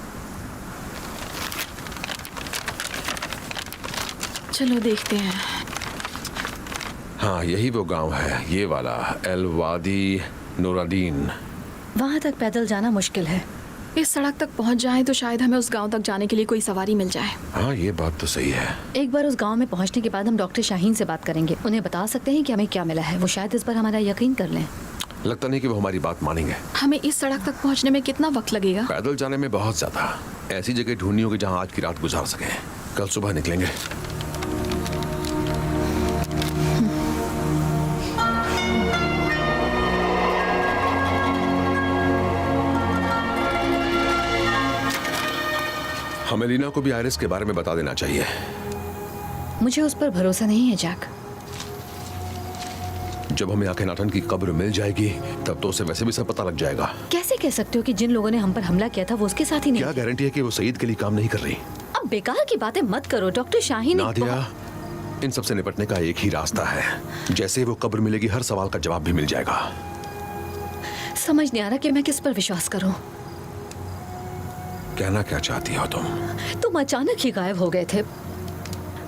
चलो देखते हैं।
हाँ, यही वो गांव है, ये वाला एल वादी नूरादीन।
वहाँ तक पैदल जाना मुश्किल है।
इस सड़क तक पहुंच जाएं तो शायद हमें उस गांव तक जाने के लिए कोई सवारी मिल जाए।
हाँ, ये बात तो सही है।
एक बार उस गांव में पहुंचने के बाद हम डॉक्टर शाहीन से बात करेंगे। उन्हें बता सकते हैं कि हमें क्या मिला है। वो शायद इस पर हमारा यकीन कर लें।
लगता नहीं कि वो हमारी बात मानेंगे।
हमें इस सड़क तक पहुंचने में कितना वक्त लगेगा?
पैदल जाने में बहुत ज्यादा। ऐसी जगह ढूंढनी होगी जहाँ आज की रात गुजार सके। कल सुबह निकलेंगे। हमें लीना को भी आयरिस के बारे में बता देना चाहिए।
मुझे उस पर भरोसा नहीं है जैक।
जब हमें आखेनाटन की कब्र मिल जाएगी तब तो उसे वैसे भी सब पता लग जाएगा।
कैसे कह सकते हो कि जिन लोगों ने हम पर हमला किया था वो उसके साथ ही नहीं?
क्या गारंटी है कि वो सईद के लिए काम नहीं कर रही?
अब बेकार की बातें मत करो। डॉक्टर शाहीन
नादिया, इन सब से निपटने का एक ही रास्ता है। जैसे ही वो कब्र मिलेगी हर सवाल का जवाब भी मिल जाएगा।
समझ नहीं आ रहा कि मैं किस पर विश्वास करूं।
कहना क्या चाहती हो तुम?
तुम अचानक ही गायब हो गए थे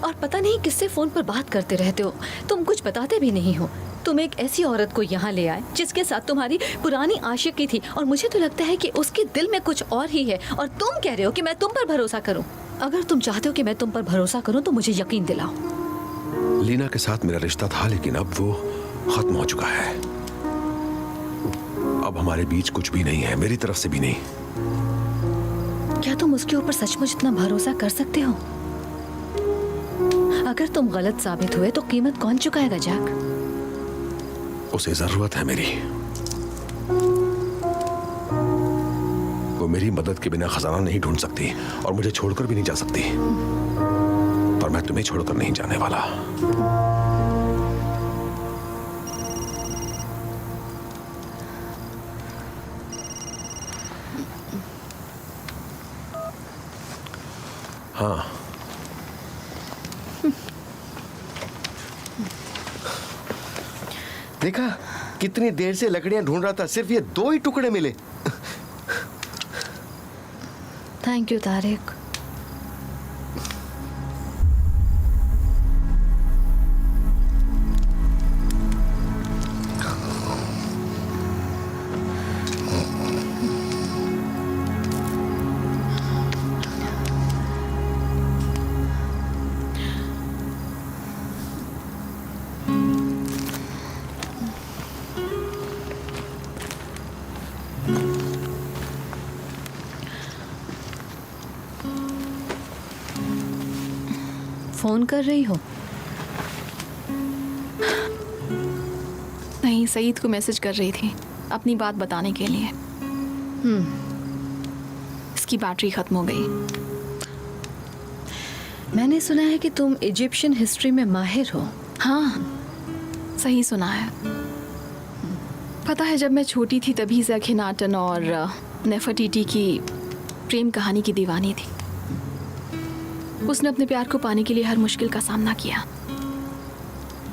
और पता नहीं किससे फोन पर बात करते रहते हो। तुम कुछ बताते भी नहीं हो। तुम एक ऐसी औरत को यहाँ ले आए जिसके साथ तुम्हारी पुरानी आशिकी थी और मुझे तो लगता है कि उसके दिल में कुछ और ही है और तुम कह रहे हो कि मैं तुम पर भरोसा करूं। अगर तुम चाहते हो कि मैं तुम पर भरोसा करूं तो मुझे यकीन दिलाओ।
लीना के साथ मेरा रिश्ता था लेकिन अब वो खत्म हो चुका है। अब हमारे बीच कुछ भी नहीं है, मेरी तरफ से भी नहीं।
क्या तुम उसके ऊपर सचमुच इतना भरोसा कर सकते हो? अगर तुम गलत साबित हुए तो कीमत कौन चुकाएगा जैक?
उसे जरूरत है मेरी। वो मेरी मदद के बिना खजाना नहीं ढूंढ सकती और मुझे छोड़कर भी नहीं जा सकती। पर मैं तुम्हें छोड़कर नहीं जाने वाला। हाँ,
देखा कितनी देर से लकड़ियां ढूंढ रहा था, सिर्फ ये 2 ही टुकड़े मिले।
Thank you Tariq. फोन कर रही हो?
नहीं, सईद को मैसेज कर रही थी अपनी बात बताने के लिए। इसकी बैटरी खत्म हो गई।
मैंने सुना है कि तुम इजिप्शियन हिस्ट्री में माहिर हो।
हाँ, सही सुना है। पता है, जब मैं छोटी थी तभी से अखेनाटन और नेफरटीटी की प्रेम कहानी की दीवानी थी। उसने अपने प्यार को पाने के लिए हर मुश्किल का सामना किया।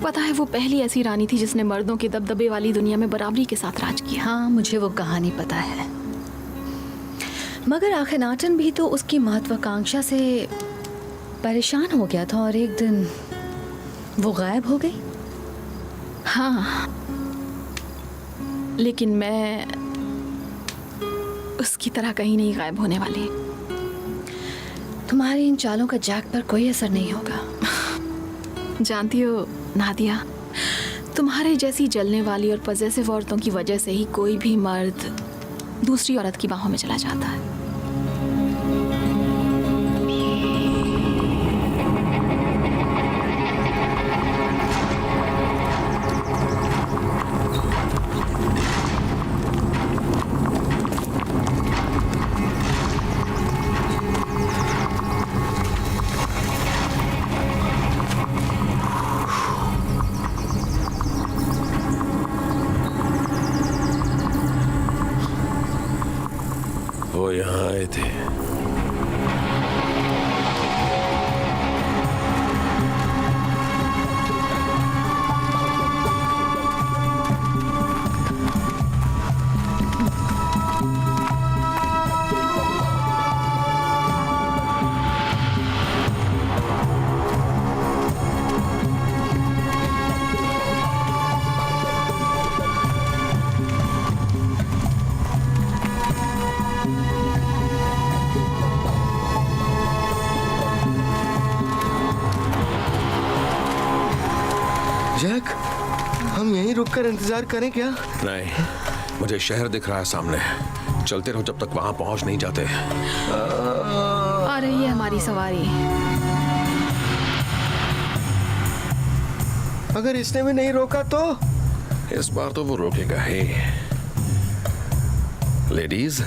पता है, वो पहली ऐसी रानी थी जिसने मर्दों के दबदबे वाली दुनिया में बराबरी के साथ राज किया।
हाँ, मुझे वो कहानी पता है। मगर आखेनाटन भी तो उसकी महत्वाकांक्षा से परेशान हो गया था और एक दिन वो गायब हो गई।
हाँ, लेकिन मैं उसकी तरह कहीं नहीं गायब होने वाली।
तुम्हारी इन चालों का जैक पर कोई असर नहीं होगा।
जानती हो नादिया, तुम्हारे जैसी जलने वाली और पजेसिव औरतों की वजह से ही कोई भी मर्द दूसरी औरत की बाहों में चला जाता है।
वो यहाँ
हम यहीं रुककर इंतजार करें क्या?
नहीं, मुझे शहर दिख रहा है सामने। चलते रहो जब तक वहां पहुंच नहीं जाते।
आ रही है हमारी सवारी।
अगर इसने भी नहीं रोका तो?
इस बार तो वो रोकेगा ही। लेडीज,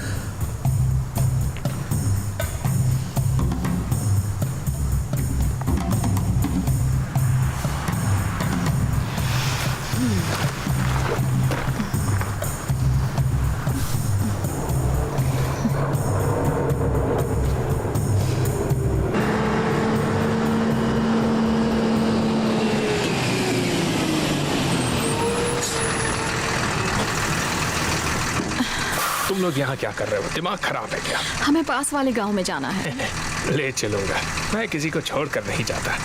तुम लोग यहाँ क्या कर रहे हो? दिमाग खराब है क्या?
हमें पास वाले गांव में जाना है।
ले चलूंगा, मैं किसी को छोड़कर नहीं जाता।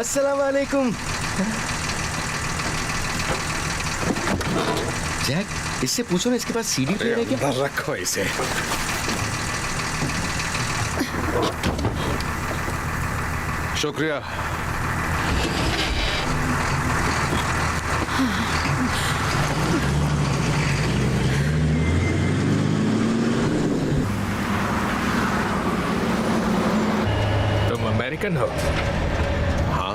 अस्सलाम वालेकुम। जैक, इससे पूछो ना इसके पास सीडी प्लेयर है क्या?
रखो इसे। शुक्रिया।
तुम अमेरिकन हो?
हाँ,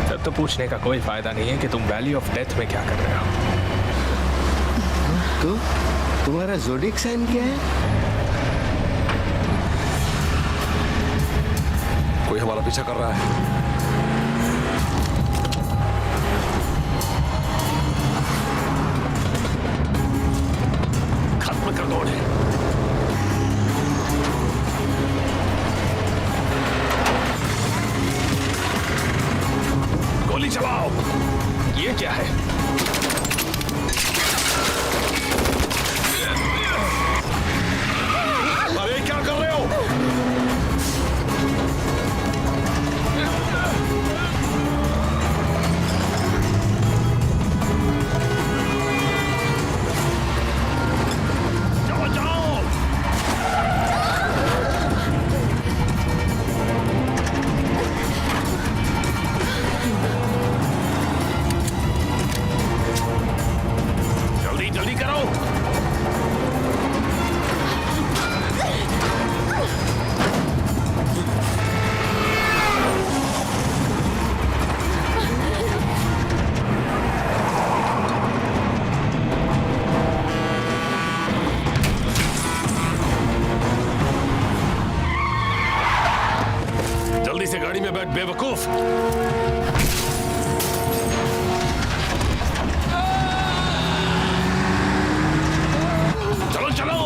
तब तो पूछने का कोई फायदा नहीं है कि तुम वैली ऑफ डेथ में क्या कर रहे हो।
तो तुम्हारा ज़ोडिएक साइन क्या है?
कोई हमारा पीछा कर रहा है।
खत्म कर दो उन्हें। गोली चलाओ।
ये क्या है?
अरे क्या कर रहे हो? जाओ जाओ। जल्दी जल्दी करो। जल्दी से गाड़ी में बैठ बेवकूफ। चलो चलो।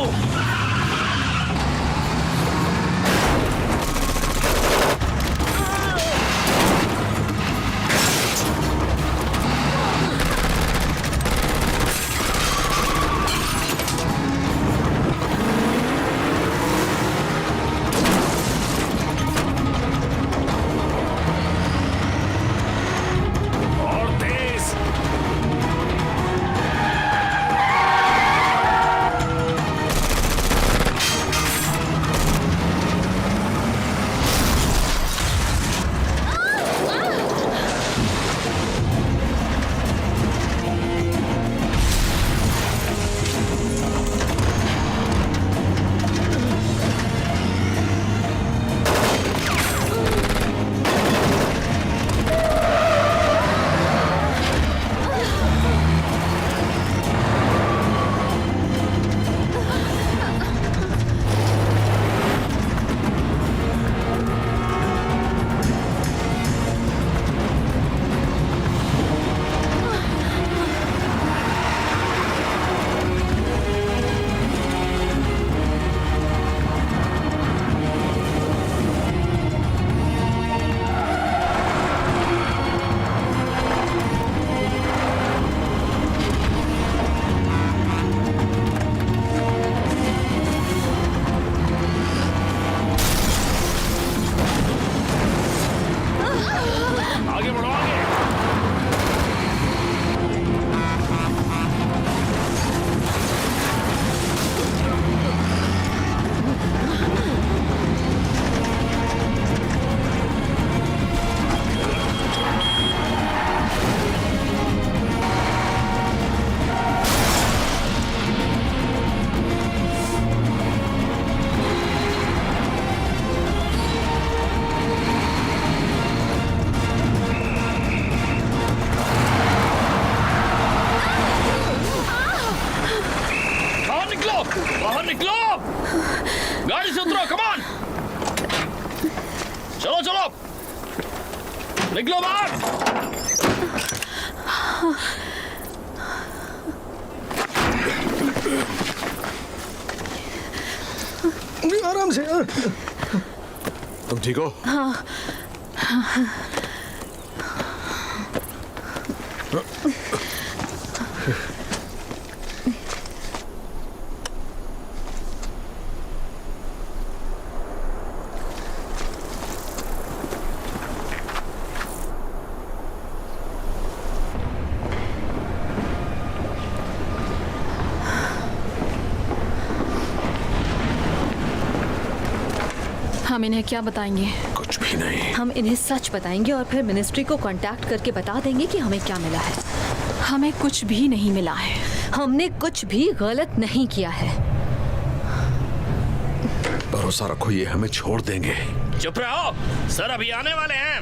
उतरो, कम ऑन। चलो चलो, निकलो बाहर।
आराम से।
तुम ठीक हो?
हम इन्हें क्या बताएंगे?
कुछ भी नहीं।
हम इन्हें सच बताएंगे और फिर मिनिस्ट्री को कांटेक्ट करके बता देंगे कि हमें क्या मिला है।
हमें कुछ भी नहीं मिला है।
हमने कुछ भी गलत नहीं किया है।
भरोसा रखो, ये हमें छोड़ देंगे।
चुप रहो, सर अभी आने वाले हैं।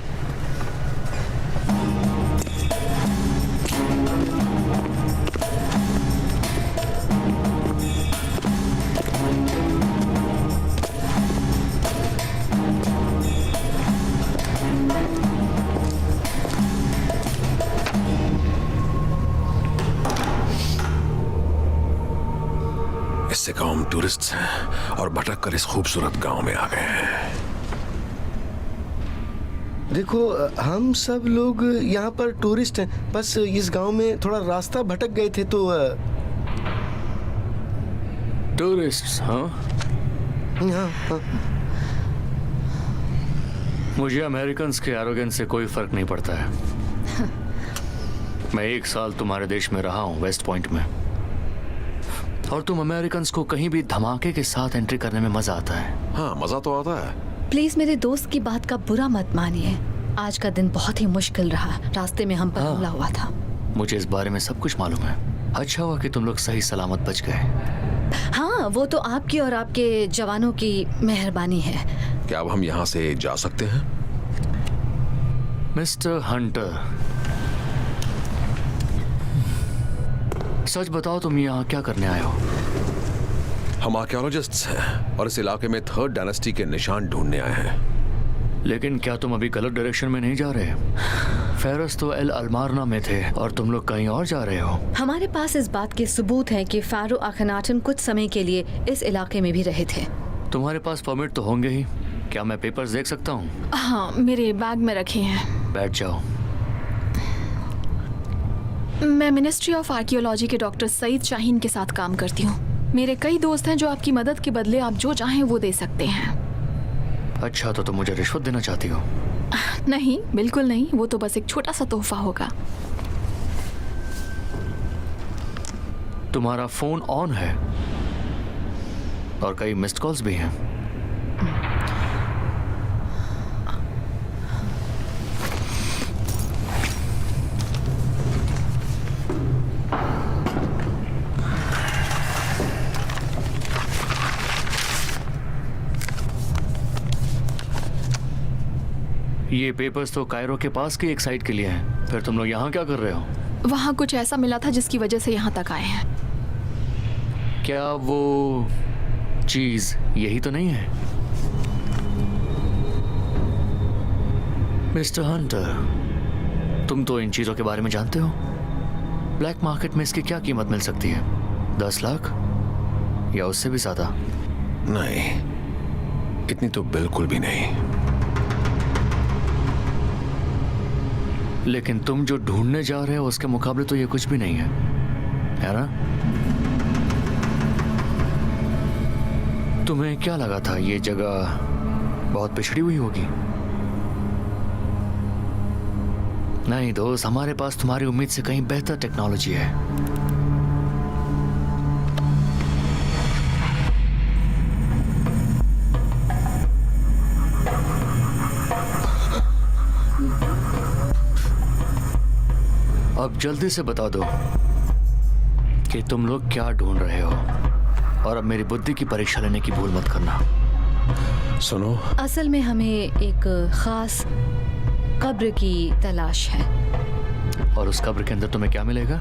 इससे गांव हम टूरिस्ट हैं और भटक कर इस खूबसूरत गांव में आ गए हैं।
देखो, हम सब लोग यहाँ पर टूरिस्ट हैं, बस इस गांव में थोड़ा रास्ता भटक गए थे तो
टूरिस्ट्स? हाँ,
हाँ।
मुझे अमेरिकन्स के एरोगेंस से कोई फर्क नहीं पड़ता है। मैं 1 साल तुम्हारे देश में रहा हूँ, वेस्ट पॉइंट में, और तुम अमेरिकन्स को कहीं भी धमाके के साथ एंट्री करने में मजा आता है।
हाँ, मजा तो आता है।
प्लीज मेरे दोस्त की बात का बुरा मत मानिए। आज का दिन बहुत ही मुश्किल रहा। रास्ते में हम पर हमला हुआ था।
मुझे इस बारे में सब कुछ मालूम है। अच्छा हुआ कि तुम लोग सही सलामत बच गए।
हाँ, वो तो आपकी और आपके जवानों की मेहरबानी है।
क्या अब हम यहाँ से जा सकते हैं?
मिस्टर हंटर, सच बताओ, तुम यहाँ क्या करने आए हो?
हम आर्कियोलॉजिस्ट्स हैं और इस इलाके में 3rd डायनेस्टी के निशान ढूंढने आए हैं।
लेकिन क्या तुम अभी गलत डायरेक्शन में नहीं जा रहे? फेरस तो एल अलमारना में थे और तुम लोग कहीं और जा रहे हो।
हमारे पास इस बात के सबूत हैं कि फ़ारो अखनाटन कुछ समय के लिए इस इलाके में भी रहे थे।
तुम्हारे पास परमिट तो होंगे ही। क्या मैं पेपर्स देख सकता हूँ?
हाँ, मेरे बैग में रखे हैं।
बैठ जाओ।
मैं मिनिस्ट्री ऑफ आर्कियोलॉजी के डॉक्टर सईद शाहीन के साथ काम करती हूँ। मेरे कई दोस्त हैं जो आपकी मदद के बदले आप जो चाहें वो दे सकते हैं।
अच्छा, तो तुम मुझे रिश्वत देना चाहती हो?
नहीं, बिल्कुल नहीं। वो तो बस एक छोटा सा तोहफा होगा।
तुम्हारा फोन ऑन है और कई मिस्ड कॉल्स भी हैं। ये पेपर्स तो कायरो के पास की एक साइट के लिए हैं। फिर तुम लोग यहाँ क्या कर रहे हो?
वहाँ कुछ ऐसा मिला था जिसकी वजह से यहाँ तक आए हैं।
क्या वो चीज यही तो नहीं है? मिस्टर हंटर, तुम तो इन चीजों के बारे में जानते हो। ब्लैक मार्केट में इसकी क्या कीमत मिल सकती है? 10 लाख या उससे भी ज्यादा?
नहीं, इतनी तो बिल्कुल भी नहीं।
लेकिन तुम जो ढूंढने जा रहे हो उसके मुकाबले तो ये कुछ भी नहीं है ना? तुम्हें क्या लगा था ये जगह बहुत पिछड़ी हुई होगी? नहीं दोस्त, हमारे पास तुम्हारी उम्मीद से कहीं बेहतर टेक्नोलॉजी है। अब जल्दी से बता दो कि तुम लोग क्या ढूंढ रहे हो, और अब मेरी बुद्धि की परीक्षा लेने की भूल मत करना।
सुनो,
असल में हमें एक खास कब्र की तलाश है।
और उस कब्र के अंदर तुम्हें क्या मिलेगा?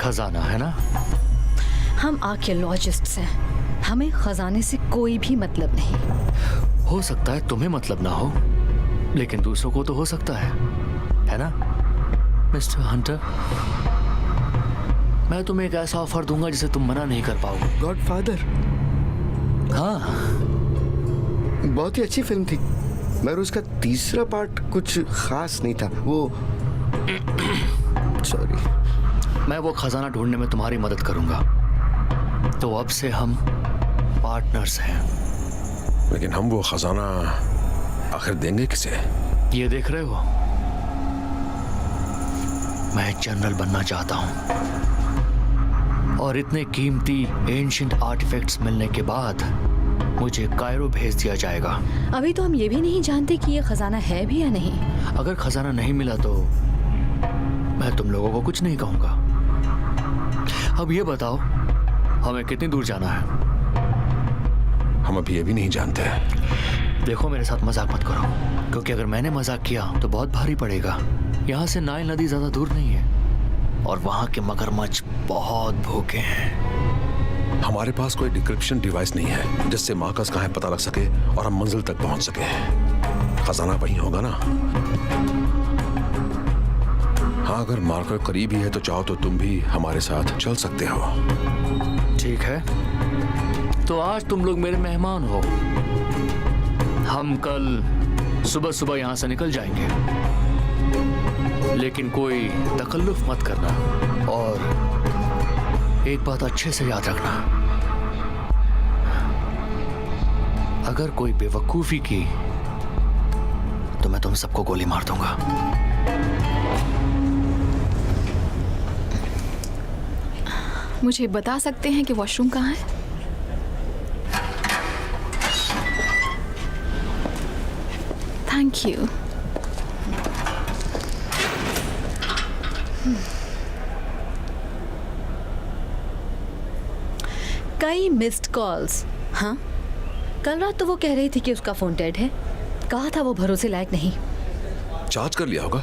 खजाना, है ना?
हम आर्कियोलॉजिस्ट्स हैं। हमें खजाने से कोई भी मतलब नहीं।
हो सकता है तुम्हें मतलब ना हो, लेकिन दूसरों को तो हो सकता है ना मिस्टर हंटर? मैं तुम्हें एक ऐसा ऑफर दूंगा जिसे तुम मना नहीं कर पाओगे।
गॉडफादर।
हाँ,
बहुत ही अच्छी फिल्म थी, मगर उसका तीसरा पार्ट कुछ खास नहीं था। वो सॉरी।
मैं वो खजाना ढूंढने में तुम्हारी मदद करूंगा। तो अब से हम पार्टनर्स हैं।
लेकिन हम वो खजाना आखिर देंगे किसे?
ये देख रहे हो, मैं जनरल बनना चाहता हूं, और इतने कीमती एंशिएंट आर्टिफैक्ट्स मिलने के बाद मुझे कायरो भेज दिया जाएगा।
अभी तो हम ये भी नहीं जानते कि ये खजाना है भी या नहीं।
अगर खजाना नहीं मिला तो मैं तुम लोगों को कुछ नहीं कहूंगा। अब ये बताओ, हमें कितनी दूर जाना है?
हम अभी ये भी नहीं जानते।
देखो, मेरे साथ मजाक मत करो, क्योंकि अगर मैंने मजाक किया तो बहुत भारी पड़ेगा। यहाँ से नाइल नदी ज्यादा दूर नहीं है, और वहाँ के मगरमच्छ बहुत भूखे हैं।
हमारे पास कोई डिक्रिप्शन डिवाइस नहीं है जिससे मार्कस कहाँ है पता लग सके और हम मंजिल तक पहुंच सके। खजाना वहीं होगा ना? हाँ, अगर मार्कर करीब ही है तो चाहो तो तुम भी हमारे साथ चल सकते हो।
ठीक है, तो आज तुम लोग मेरे मेहमान हो। हम कल सुबह सुबह यहाँ से निकल जाएंगे, लेकिन कोई तकल्लुफ मत करना, और एक बात अच्छे से याद रखना, अगर कोई बेवकूफी की तो मैं तुम सबको गोली मार दूंगा।
मुझे बता सकते हैं कि वॉशरूम कहाँ है? Thank you.
कई मिस्ड कॉल्स। हाँ, कल रात तो वो कह रही थी कि उसका फोन डेड है। कहा था वो भरोसे लायक नहीं।
चार्ज कर लिया होगा,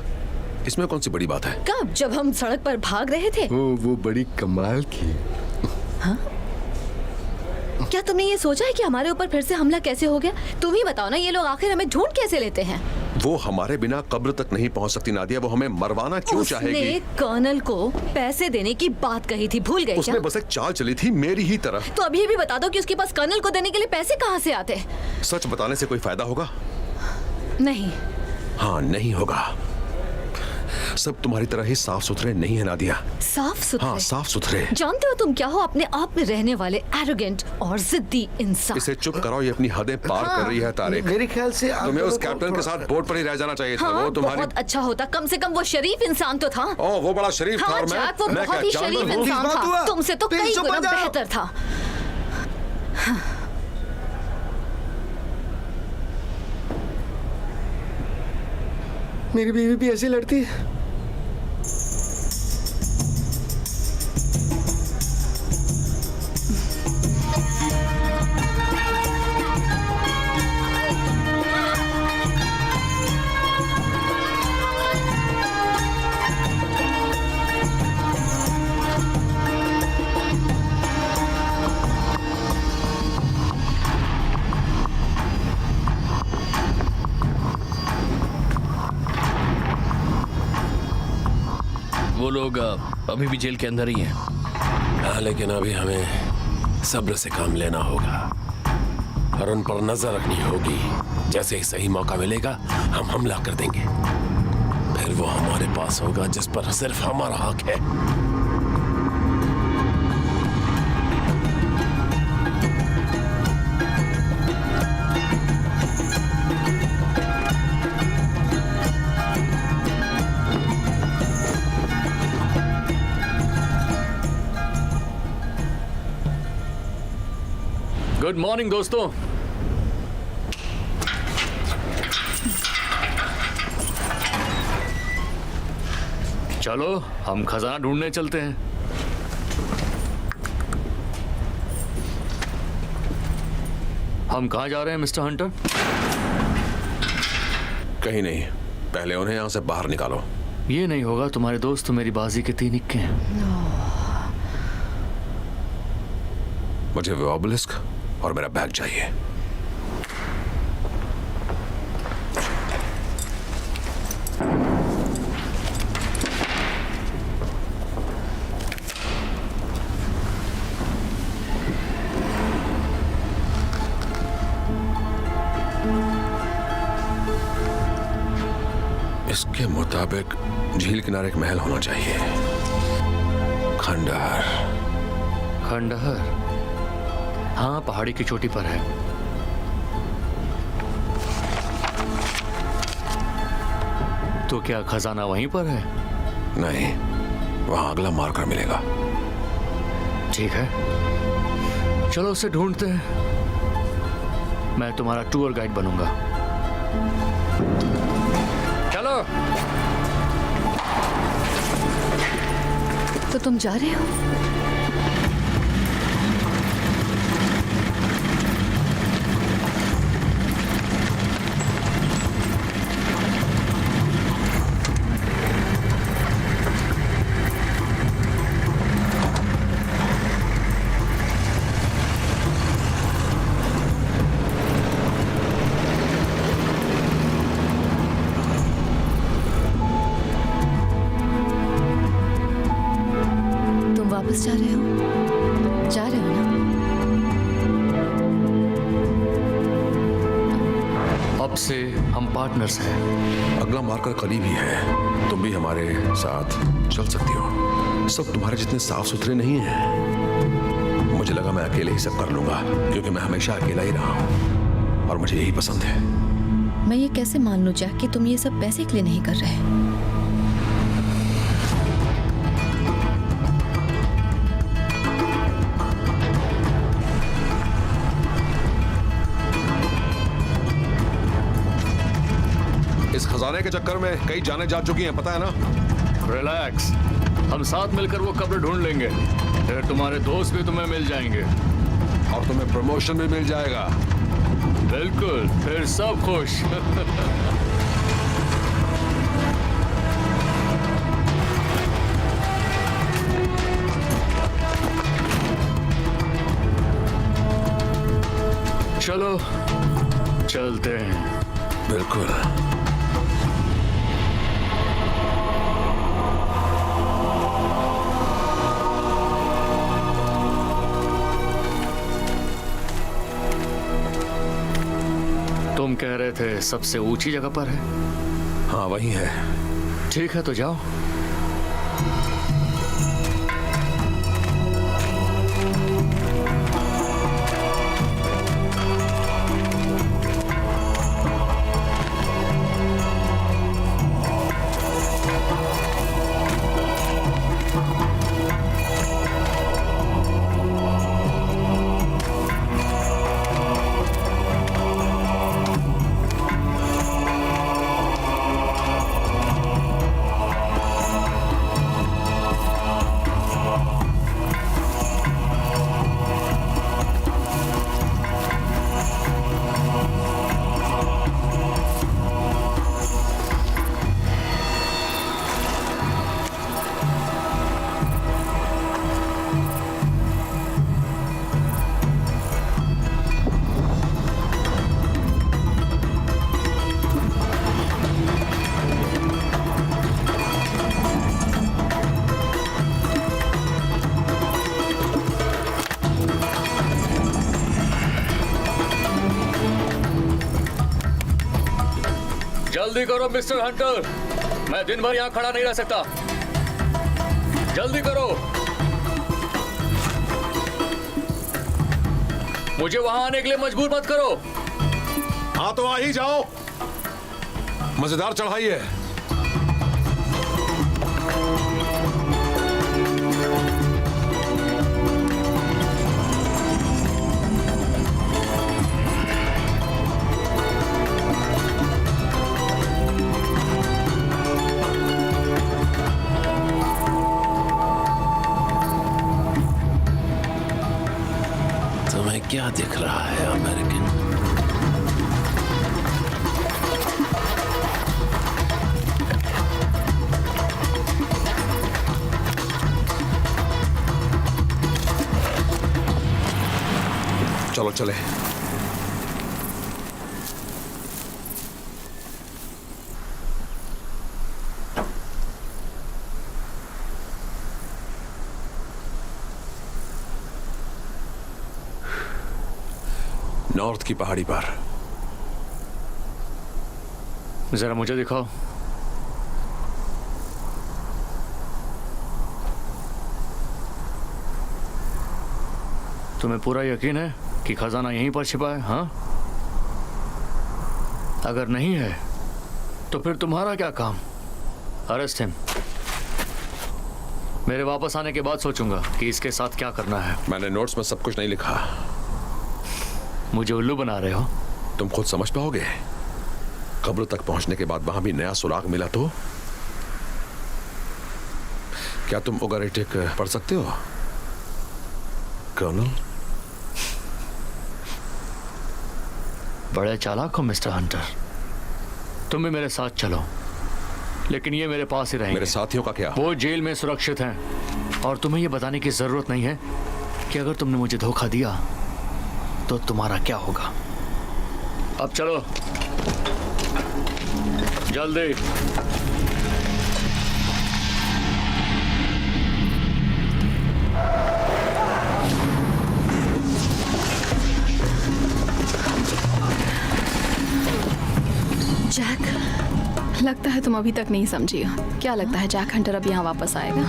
इसमें कौन सी बड़ी बात है?
कब? जब हम सड़क पर भाग रहे थे।
वो बड़ी कमाल की।
हाँ? क्या तुमने ये सोचा है कि हमारे ऊपर फिर से हमला कैसे हो गया? तुम ही बताओ ना, ये लोग आखिर हमें ढूंढ कैसे लेते हैं?
वो हमारे बिना कब्र तक नहीं पहुंच सकती नादिया। वो हमें मरवाना क्यों चाहेगी?
उसने कर्नल को पैसे देने की बात कही थी, भूल गए
उसने
क्या?
बस एक चाल चली थी मेरी ही तरह।
तो अभी भी बता दो कि उसके पास कर्नल को देने के लिए पैसे कहाँ से आते?
सच बताने से कोई फायदा होगा?
नहीं।
हाँ, नहीं होगा। सब तुम्हारी तरह ही साफ सुथरे नहीं है नादिया।
साफ सुथरे?
हाँ, साफ सुथरे।
जानते हो तुम क्या हो? अपने आप में रहने वाले एरोगेंट और जिद्दी इंसान।
इसे चुप कराओ, ये अपनी हदें पार कर रही है तारिक।
मेरे ख्याल से
तुम्हें उस कैप्टन के साथ बोट पर ही रह जाना चाहिए था।
हाँ,
वो तुम्हारी
बहुत अच्छा होता, कम से कम वो शरीफ इंसान तो था।
ओ, वो बड़ा शरीफ था,
हाँ,
और
जैक वो
मैं
बहुत
क्या
ही
जानवर
शरीफ
हूँ?
इंसान था। तुमसे तो कई गुना बेहतर था।
मेरी बीवी भी ऐसी लड़ती है।
वो लोग अभी भी जेल के अंदर ही हैं।
हाँ, लेकिन अभी हमें सब्र से काम लेना होगा और उन पर नजर रखनी होगी। जैसे ही सही मौका मिलेगा हम हमला कर देंगे। फिर वो हमारे पास होगा जिस पर सिर्फ हमारा हक है।
गुड मॉर्निंग दोस्तों। चलो हम खजाना ढूंढने चलते हैं। हम कहाँ जा रहे हैं मिस्टर हंटर?
कहीं नहीं, पहले उन्हें यहाँ से बाहर निकालो।
ये नहीं होगा, तुम्हारे दोस्त तो मेरी बाजी के तीन इक्के हैं।
मुझे वो ऑबलिस्क और मेरा बैग चाहिए। इसके मुताबिक झील किनारे एक महल होना चाहिए। खंडहर।
खंडहर, हाँ, पहाड़ी की चोटी पर है। तो क्या खजाना वहीं पर है?
नहीं, वहां अगला मार्कर मिलेगा।
ठीक है, चलो उसे ढूंढते हैं। मैं तुम्हारा टूर गाइड बनूंगा। चलो।
तो तुम जा रहे हो? वापस जा रहे हो? जा रहे हो ना?
अब से हम पार्टनर्स हैं।
अगला मार्कर करीब ही है। तुम भी हमारे साथ चल सकती हो। सब तुम्हारे जितने साफ सुथरे नहीं हैं। मुझे लगा मैं अकेले ही सब कर लूंगा, क्योंकि मैं हमेशा अकेला ही रहा हूं और मुझे यही पसंद है।
मैं ये कैसे मान लूं जैक कि तुम ये सब पैसे के लिए नहीं कर रहे?
इस खजाने के चक्कर में कई जाने जा चुकी हैं, पता है ना?
रिलैक्स, हम साथ मिलकर वो कब्र ढूंढ लेंगे। फिर तुम्हारे दोस्त भी तुम्हें मिल जाएंगे
और तुम्हें प्रमोशन भी मिल जाएगा।
बिल्कुल, फिर सब खुश। चलो चलते हैं।
बिल्कुल।
तुम कह रहे थे सबसे ऊंची जगह पर है?
हाँ, वही है।
ठीक है, तो जाओ। जल्दी करो मिस्टर हंटर, मैं दिन भर यहाँ खड़ा नहीं रह सकता। जल्दी करो, मुझे वहां आने के लिए मजबूर मत करो।
हाँ तो आ ही जाओ। मजेदार चढ़ाई है।
क्या दिख रहा है अमेरिकन?
चले। नॉर्थ की पहाड़ी पर।
जरा मुझे दिखाओ। तुम्हें पूरा यकीन है कि खजाना यहीं पर छिपा है? हाँ, अगर नहीं है तो फिर तुम्हारा क्या काम? Arrest him. मेरे वापस आने के बाद सोचूंगा कि इसके साथ क्या करना है।
मैंने नोट्स में सब कुछ नहीं लिखा।
मुझे उल्लू बना रहे हो?
तुम खुद समझ पाओगे। कब्र तक पहुंचने के बाद वहां भी नया सुराग मिला तो क्या तुम ओगरेटिक पढ़ सकते हो कर्नल?
बड़े चालाक हो मिस्टर हंटर। तुम भी मेरे साथ चलो, लेकिन ये मेरे पास ही रहेंगे।
मेरे साथियों का क्या?
वो जेल में सुरक्षित हैं और तुम्हें ये बताने की जरूरत नहीं है कि अगर तुमने मुझे धोखा दिया तो तुम्हारा क्या होगा। अब चलो जल्दी।
जैक, लगता है तुम अभी तक नहीं समझी हो। क्या लगता है जैक हंटर अब यहाँ वापस आएगा?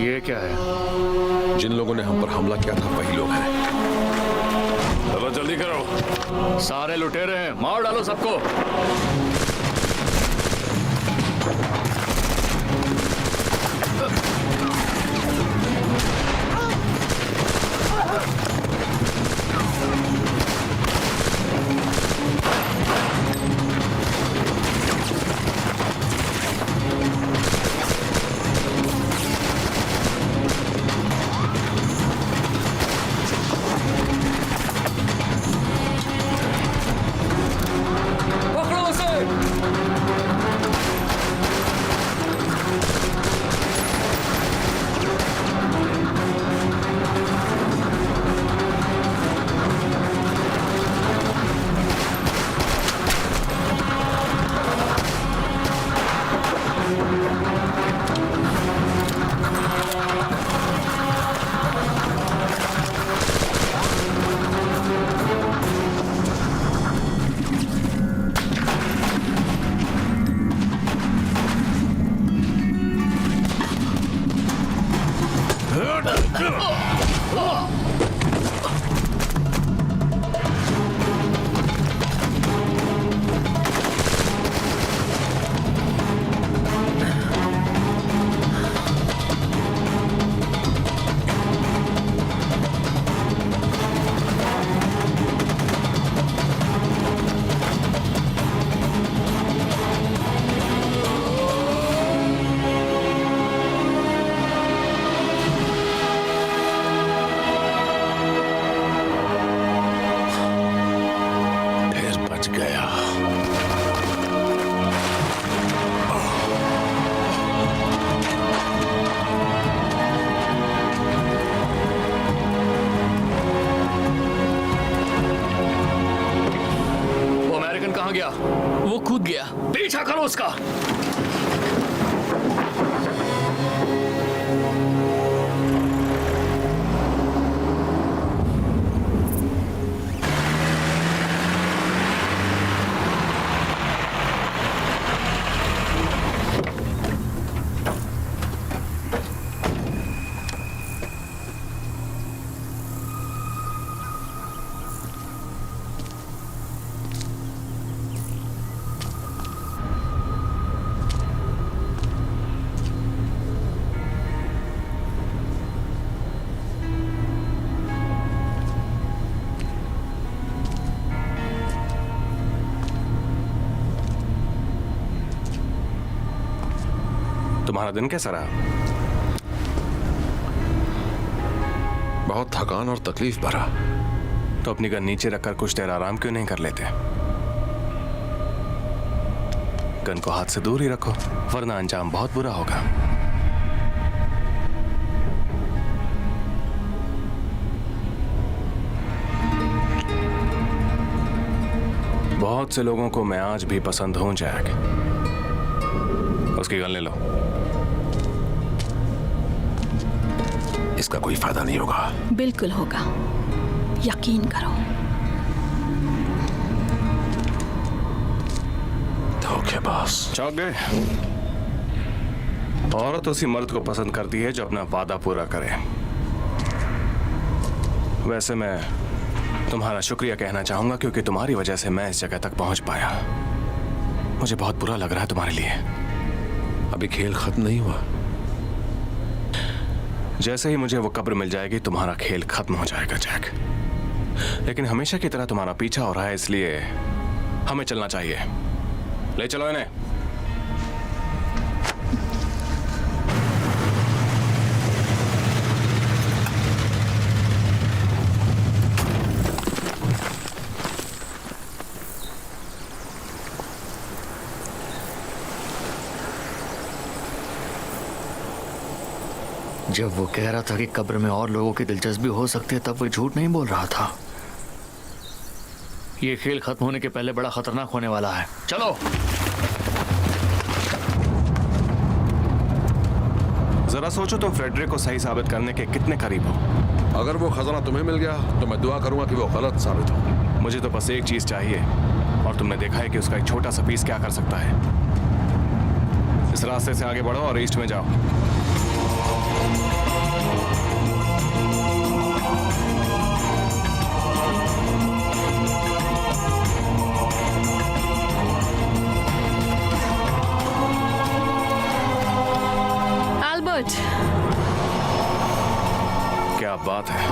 ये क्या है?
जिन लोगों ने हम पर हमला किया था वही लोग हैं।
चलो जल्दी करो।
सारे लुटेरे हैं, मार डालो सबको।
वो कूद गया।
पीछा करो उसका।
तुम्हारा दिन कैसा रहा?
बहुत थकान और तकलीफ भरा।
तो अपनी गन नीचे रखकर कुछ देर आराम क्यों नहीं कर लेते? गन को हाथ से दूर ही रखो, वरना अंजाम बहुत बुरा होगा। बहुत से लोगों को मैं आज भी पसंद हूं जैक। उसकी गन ले लो।
इसका कोई फायदा नहीं होगा।
बिल्कुल होगा, यकीन करो।
धोखेबाज।
चौंक गए? औरत उसी मर्द को पसंद करती है जो अपना वादा पूरा करे। वैसे मैं तुम्हारा शुक्रिया कहना चाहूंगा क्योंकि तुम्हारी वजह से मैं इस जगह तक पहुंच पाया। मुझे बहुत बुरा लग रहा है तुम्हारे लिए।
अभी खेल खत्म नहीं हुआ।
जैसे ही मुझे वो कब्र मिल जाएगी तुम्हारा खेल खत्म हो जाएगा जैक। लेकिन हमेशा की तरह तुम्हारा पीछा हो रहा है, इसलिए हमें चलना चाहिए। ले चलो इन्हें।
जब वो कह रहा था कि कब्र में और लोगों की दिलचस्पी हो सकती है, तब वो झूठ नहीं बोल रहा था। ये खेल खत्म होने के पहले बड़ा खतरनाक होने वाला है। चलो।
जरा सोचो तुम फ्रेडरिक को सही साबित करने के कितने करीब हो।
अगर वो खजाना तुम्हें मिल गया तो मैं दुआ करूंगा कि वो गलत साबित हो।
मुझे तो बस एक चीज चाहिए, और तुमने देखा है कि उसका एक छोटा सा पीस क्या कर सकता है। इस रास्ते से आगे बढ़ो और ईस्ट में जाओ।
एल्बर्ट,
क्या बात है।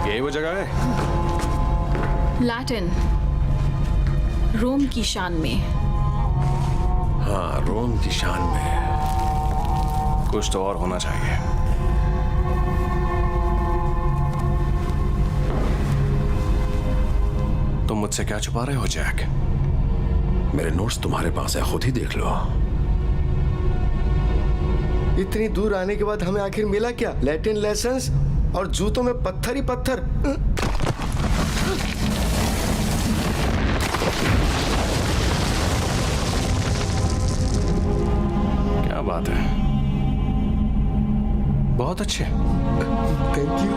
यही वो जगह है?
लैटिन, रोम की शान में।
हाँ, रोम की शान में।
कुछ तो और होना चाहिए। तुम मुझसे क्या छुपा रहे हो जैक?
मेरे नोट्स तुम्हारे पास है, खुद ही देख लो।
इतनी दूर आने के बाद हमें आखिर मिला क्या? लैटिन लेसन्स और जूतों में पत्थर ही पत्थर।
क्या बात है, बहुत अच्छे।
Thank you.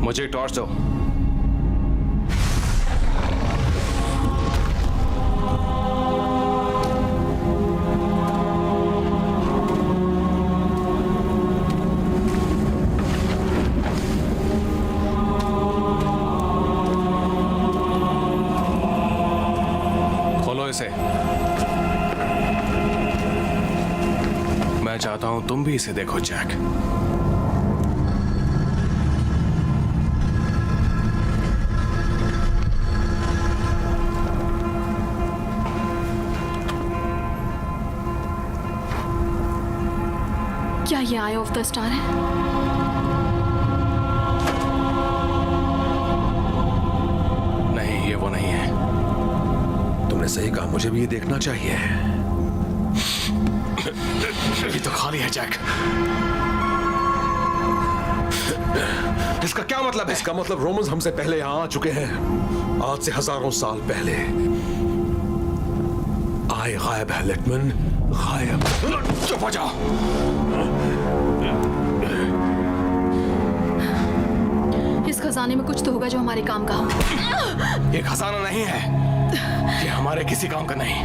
मुझे एक टॉर्च दो। से मैं चाहता हूं तुम भी इसे देखो जैक।
क्या ये आई ऑफ द स्टार है?
नहीं, ये वो नहीं है।
तुमने सही कहा, मुझे भी ये देखना चाहिए।
ये तो खाली है जैक। इसका क्या मतलब है?
इसका मतलब रोमन्स हमसे पहले यहाँ आ चुके हैं, आज से हजारों साल पहले। आए गायब है लेटमन, गायब।
चुप हो जाओ।
इस खजाने में कुछ तो होगा जो हमारे काम का हो।
ये खजाना नहीं है, ये हमारे किसी काम का नहीं।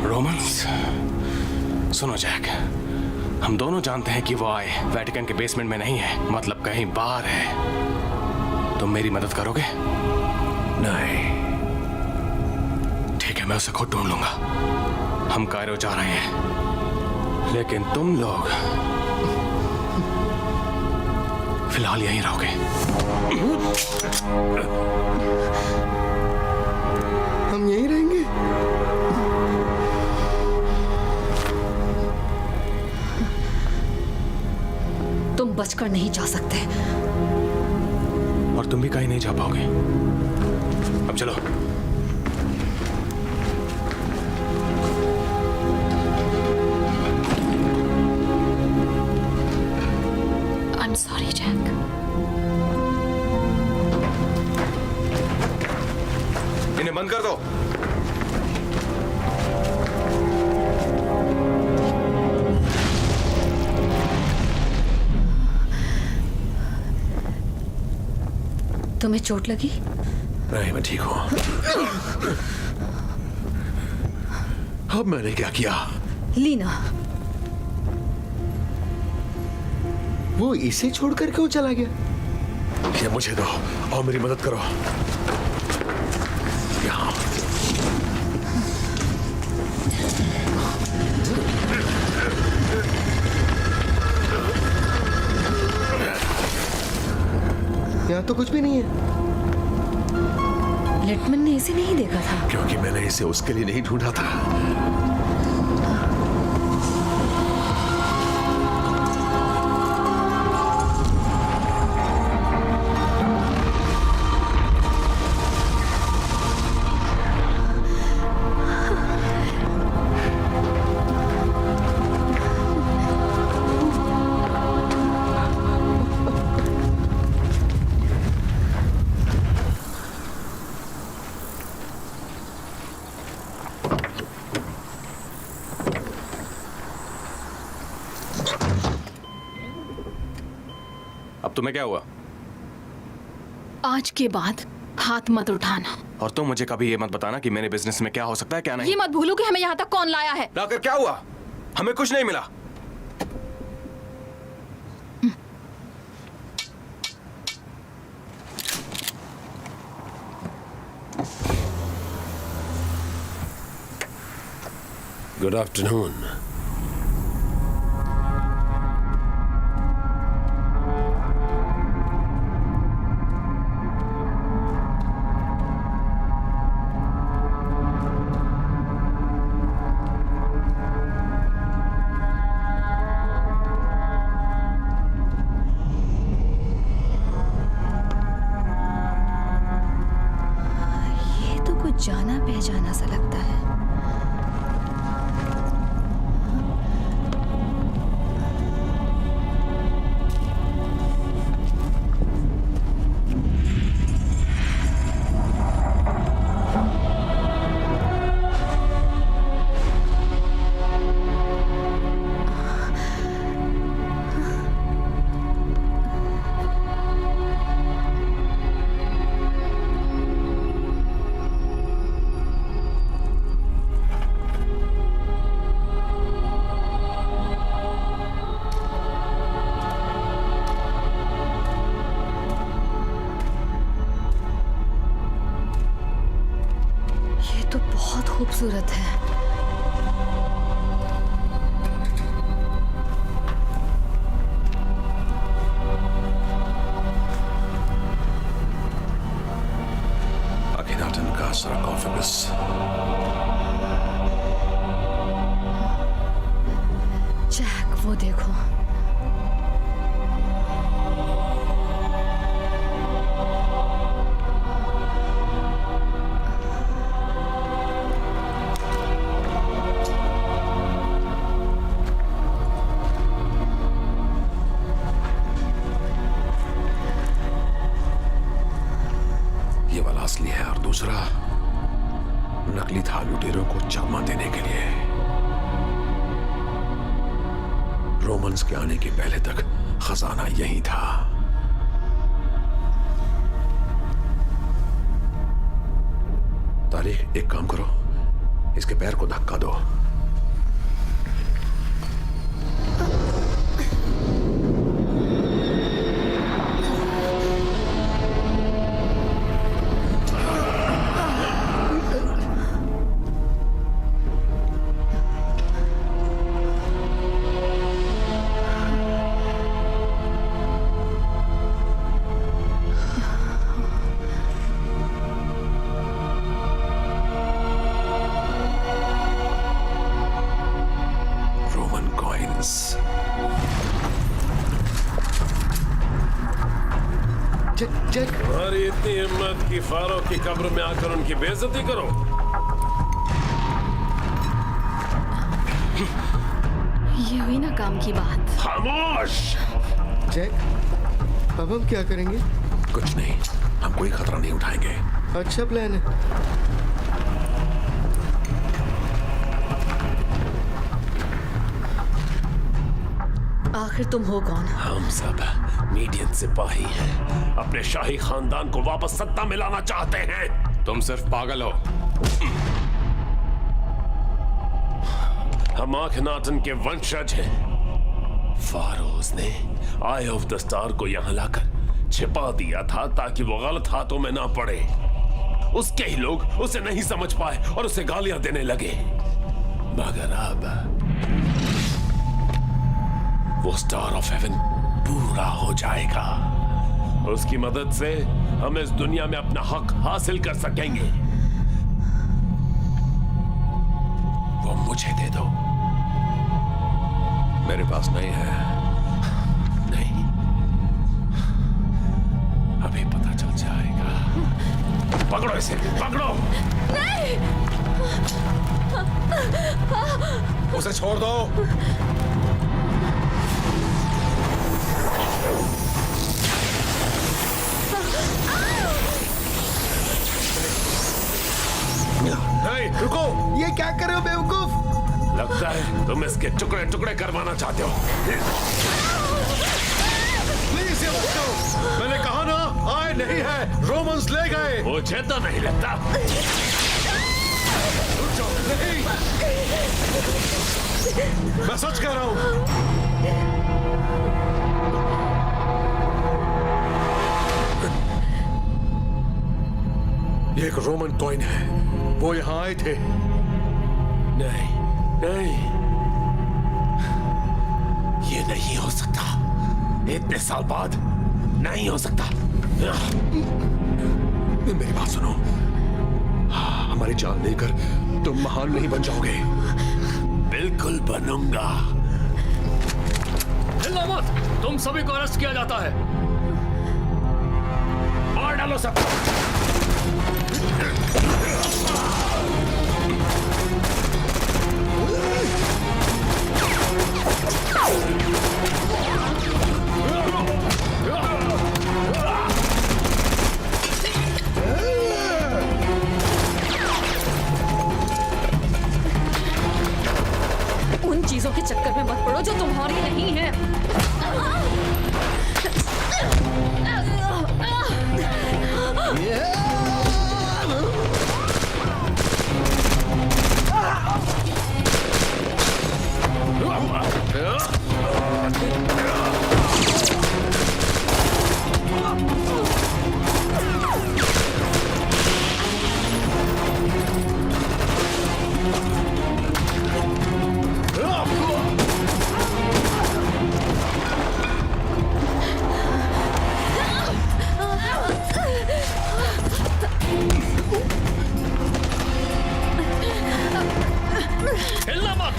रोमन्स सुनो जैक, हम दोनों जानते हैं कि वो आए वेटिकन के बेसमेंट में नहीं है, मतलब कहीं बाहर है। तुम मेरी मदद करोगे?
नहीं।
ठीक है, मैं उसे खुद ढूंढ लूंगा। हम कायरो जा रहे हैं, लेकिन तुम लोग फिलहाल यहीं रहोगे।
हम यहीं रहेंगे?
तुम बचकर नहीं जा सकते।
और तुम भी कहीं नहीं जा पाओगे। अब चलो।
I'm sorry, Jack.
इन्हें बंद कर दो।
तुम्हें चोट लगी?
नहीं, मैं ठीक हूं। अब मैंने क्या किया?
लीना,
वो इसे छोड़कर क्यों चला गया?
ये मुझे दो और मेरी मदद करो। यहाँ।
यहाँ तो कुछ भी नहीं है।
लिटमन ने इसे नहीं देखा था।
क्योंकि मैंने इसे उसके लिए नहीं ढूंढा था।
अब तुम्हें क्या हुआ?
आज के बाद हाथ मत उठाना।
और तुम मुझे कभी ये मत बताना कि मेरे बिजनेस में क्या हो सकता है क्या नहीं।
ये मत भूलो कि हमें यहाँ तक कौन लाया है।
लाकर क्या हुआ? हमें कुछ नहीं मिला।
Good afternoon.
ये तो कुछ जाना पहचाना सा लगता है। तो बहुत खूबसूरत है।
Akhenaten का sarcophagus।
जैक, वो देखो।
असली है और दूसरा नकली था लुटेरों को चकमा देने के लिए। रोमन्स के आने के पहले तक खजाना यही था। तारीख, एक काम करो, इसके पैर को धक्का दो।
जैक
तुम्हारी इतनी हिम्मत कि फारूक की कब्र में आकर उनकी बेइज्जती करो।
ये हुई ना काम की बात।
खामोश।
जैक अब हम क्या करेंगे?
कुछ नहीं, हम कोई खतरा नहीं उठाएंगे।
अच्छा प्लान है।
आखिर तुम हो कौन?
हम सब मीडियन सिपाही हैं, अपने शाही खानदान को वापस सत्ता में लाना चाहते हैं।
तुम सिर्फ पागल हो।
हम आखनाटन के वंशज हैं। फारोज ने आई ऑफ द स्टार को यहां लाकर छिपा दिया था ताकि वो गलत हाथों में ना पड़े। उसके ही लोग उसे नहीं समझ पाए और उसे गालियां देने लगे। मगर अब वो स्टार ऑफ हेवन पूरा हो जाएगा। उसकी मदद से हम इस दुनिया में अपना हक हासिल कर सकेंगे। वो मुझे दे दो।
मेरे पास नहीं है।
नहीं, अभी पता चल जाएगा। पकड़ो इसे, पकड़ो।
नहीं!
उसे छोड़ दो।
नहीं, रुको।
ये क्या कर रहे हो बेवकूफ?
लगता है तुम इसके टुकड़े टुकड़े करवाना चाहते हो।
प्लीज ये मत करो। मैंने कहा ना, आए नहीं है, रोमन्स ले गए।
मुझे तो नहीं लगता।
नहीं, मैं सच कह रहा हूं। ये एक रोमन कॉइन है, वो यहां आए थे।
नहीं, नहीं, ये नहीं हो सकता। इतने साल बाद नहीं हो सकता।
मेरी बात सुनो, हमारी जान लेकर तुम महान नहीं बन जाओगे।
बिल्कुल बनूंगा।
हिलना मत, तुम सभी को अरेस्ट किया जाता है।
मार डालो सब।
उन चीजों के चक्कर में मत पड़ो जो तुम्हारी नहीं है।
हिलना मत।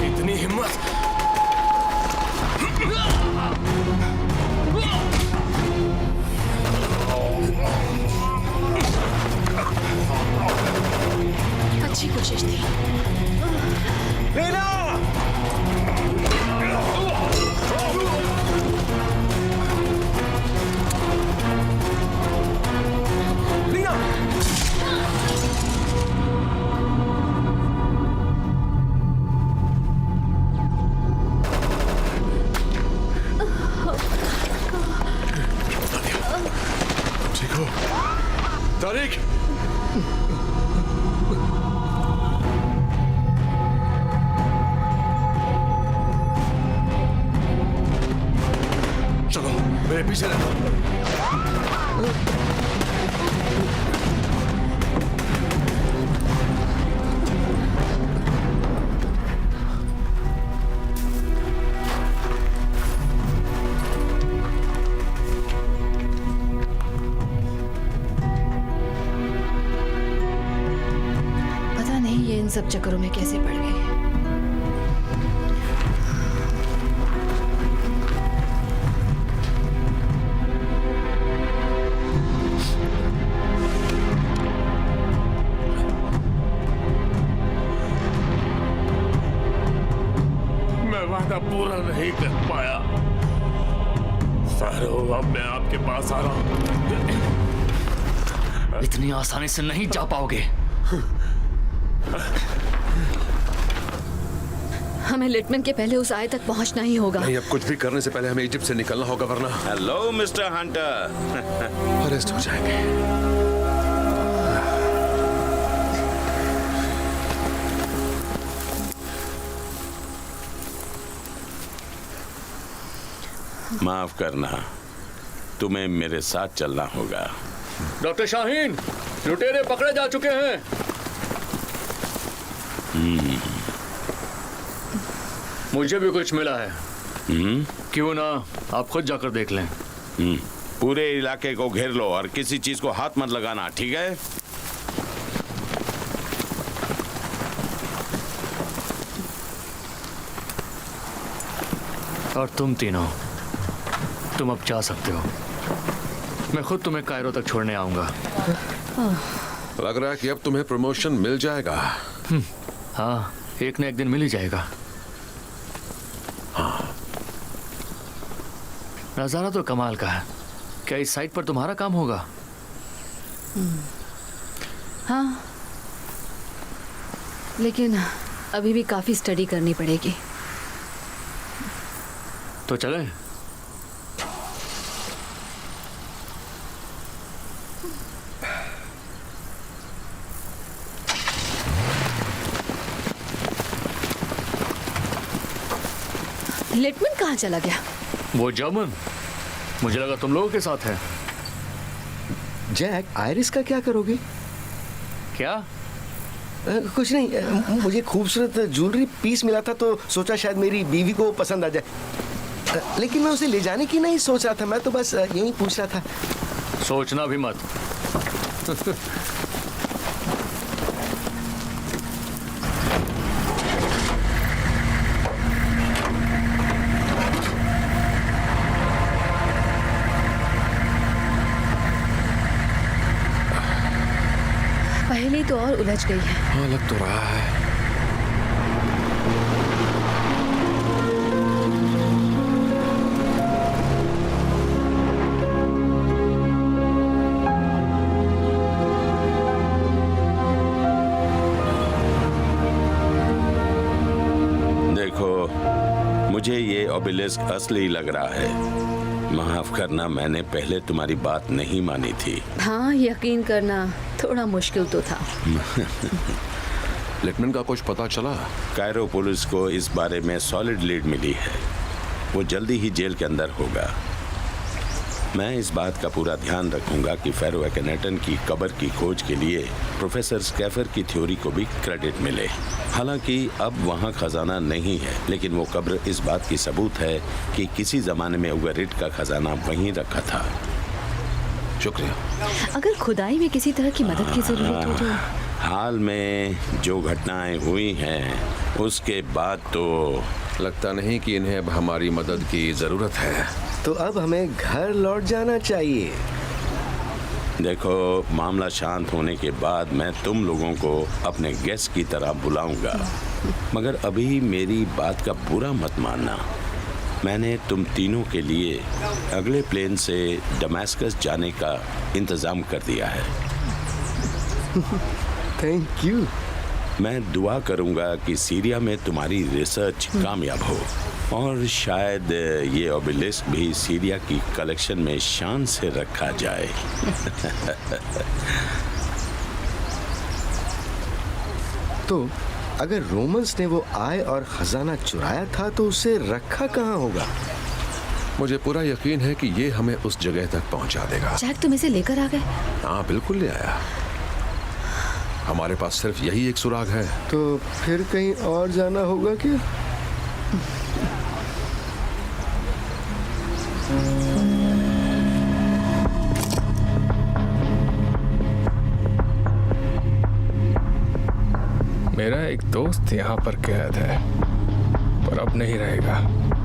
इतनी हिम्मत।
अच्छी कोशिश थी।
लेना!
मेरे पीछे रहना।
पता नहीं ये इन सब चक्करों में कैसे पड़ गए।
मैं वादा पूरा नहीं कर पाया। फैरो, अब मैं आपके पास आ रहा हूँ।
इतनी आसानी से नहीं जा पाओगे।
हमें लिटमन के पहले उस आय तक पहुंचना ही होगा।
नहीं, अब कुछ भी करने से पहले हमें इजिप्ट से निकलना होगा, वरना
हेलो मिस्टर हंटर।
अरेस्ट हो जाएंगे।
माफ करना, तुम्हें मेरे साथ चलना होगा।
डॉक्टर शाहीन, लुटेरे पकड़े जा चुके हैं। मुझे भी कुछ मिला है। क्यों ना आप खुद जाकर देख लें।
पूरे इलाके को घेर लो और किसी चीज को हाथ मत लगाना, ठीक है?
और तुम तीनों, तुम अब जा सकते हो। मैं खुद तुम्हें कायरो तक छोड़ने आऊंगा।
लग रहा है कि अब तुम्हें प्रमोशन मिल जाएगा।
हाँ, एक न एक दिन मिल ही जाएगा। नजारा तो कमाल का है। क्या इस साइट पर तुम्हारा काम होगा?
हाँ, लेकिन अभी भी काफी स्टडी करनी पड़ेगी।
तो चलें?
लिटमन कहाँ चला गया?
वो जर्मन, मुझे लगा तुम लोगों के साथ है।
जैक, आयरिस का क्या करोगे?
क्या?
कुछ नहीं, मुझे खूबसूरत ज्वेलरी पीस मिला था तो सोचा शायद मेरी बीवी को पसंद आ जाए, लेकिन मैं उसे ले जाने की नहीं सोच रहा था। मैं तो बस यूं ही पूछ रहा था।
सोचना भी मत।
पहले तो और उलझ गई है।
हाँ, लग तो रहा है।
देखो, मुझे ये ओबेलिस्क असली लग रहा है। माफ करना, मैंने पहले तुम्हारी बात नहीं मानी थी।
हाँ, यकीन करना थोड़ा मुश्किल तो था।
लिटमन का कुछ पता चला?
कायरो पुलिस को इस बारे में सॉलिड लीड मिली है। वो जल्दी ही जेल के अंदर होगा। मैं इस बात का पूरा ध्यान रखूंगा कि फेरो एकनेटन की कब्र की खोज के लिए प्रोफेसर स्कैफर की थ्योरी को भी क्रेडिट मिले। हालांकि अब वहाँ खजाना नहीं है, लेकिन वो कब्र इस बात की सबूत है कि किसी जमाने में उगरिट का खजाना वहीं रखा था।
शुक्रिया।
अगर खुदाई में किसी तरह की मदद की जरूरत हो तो
हाल में जो घटनाएं हुई हैं उसके बाद तो
लगता नहीं कि इन्हें अब हमारी मदद की जरूरत है।
तो अब हमें घर लौट जाना चाहिए।
देखो, मामला शांत होने के बाद मैं तुम लोगों को अपने गेस्ट की तरह बुलाऊंगा, मगर अभी मेरी बात का बुरा मत मानना। मैंने तुम तीनों के लिए अगले प्लेन से दमास्कस जाने का इंतजाम कर दिया है।
Thank you.
मैं दुआ करूंगा कि सीरिया में तुम्हारी रिसर्च कामयाब हो और शायद ये ओबेलिस्क भी सीरिया की कलेक्शन में शान से रखा जाए।
तो अगर रोमन्स ने वो आय और खजाना चुराया था तो उसे रखा कहाँ होगा?
मुझे पूरा यकीन है कि ये हमें उस जगह तक पहुंचा देगा।
जैक तुम इसे लेकर आ गए?
हाँ बिल्कुल ले आया। हमारे पास सिर्फ यही एक सुराग है।
तो फिर कहीं और जाना होगा क्या?
मेरा एक दोस्त यहाँ पर कैद है, पर अब नहीं रहेगा।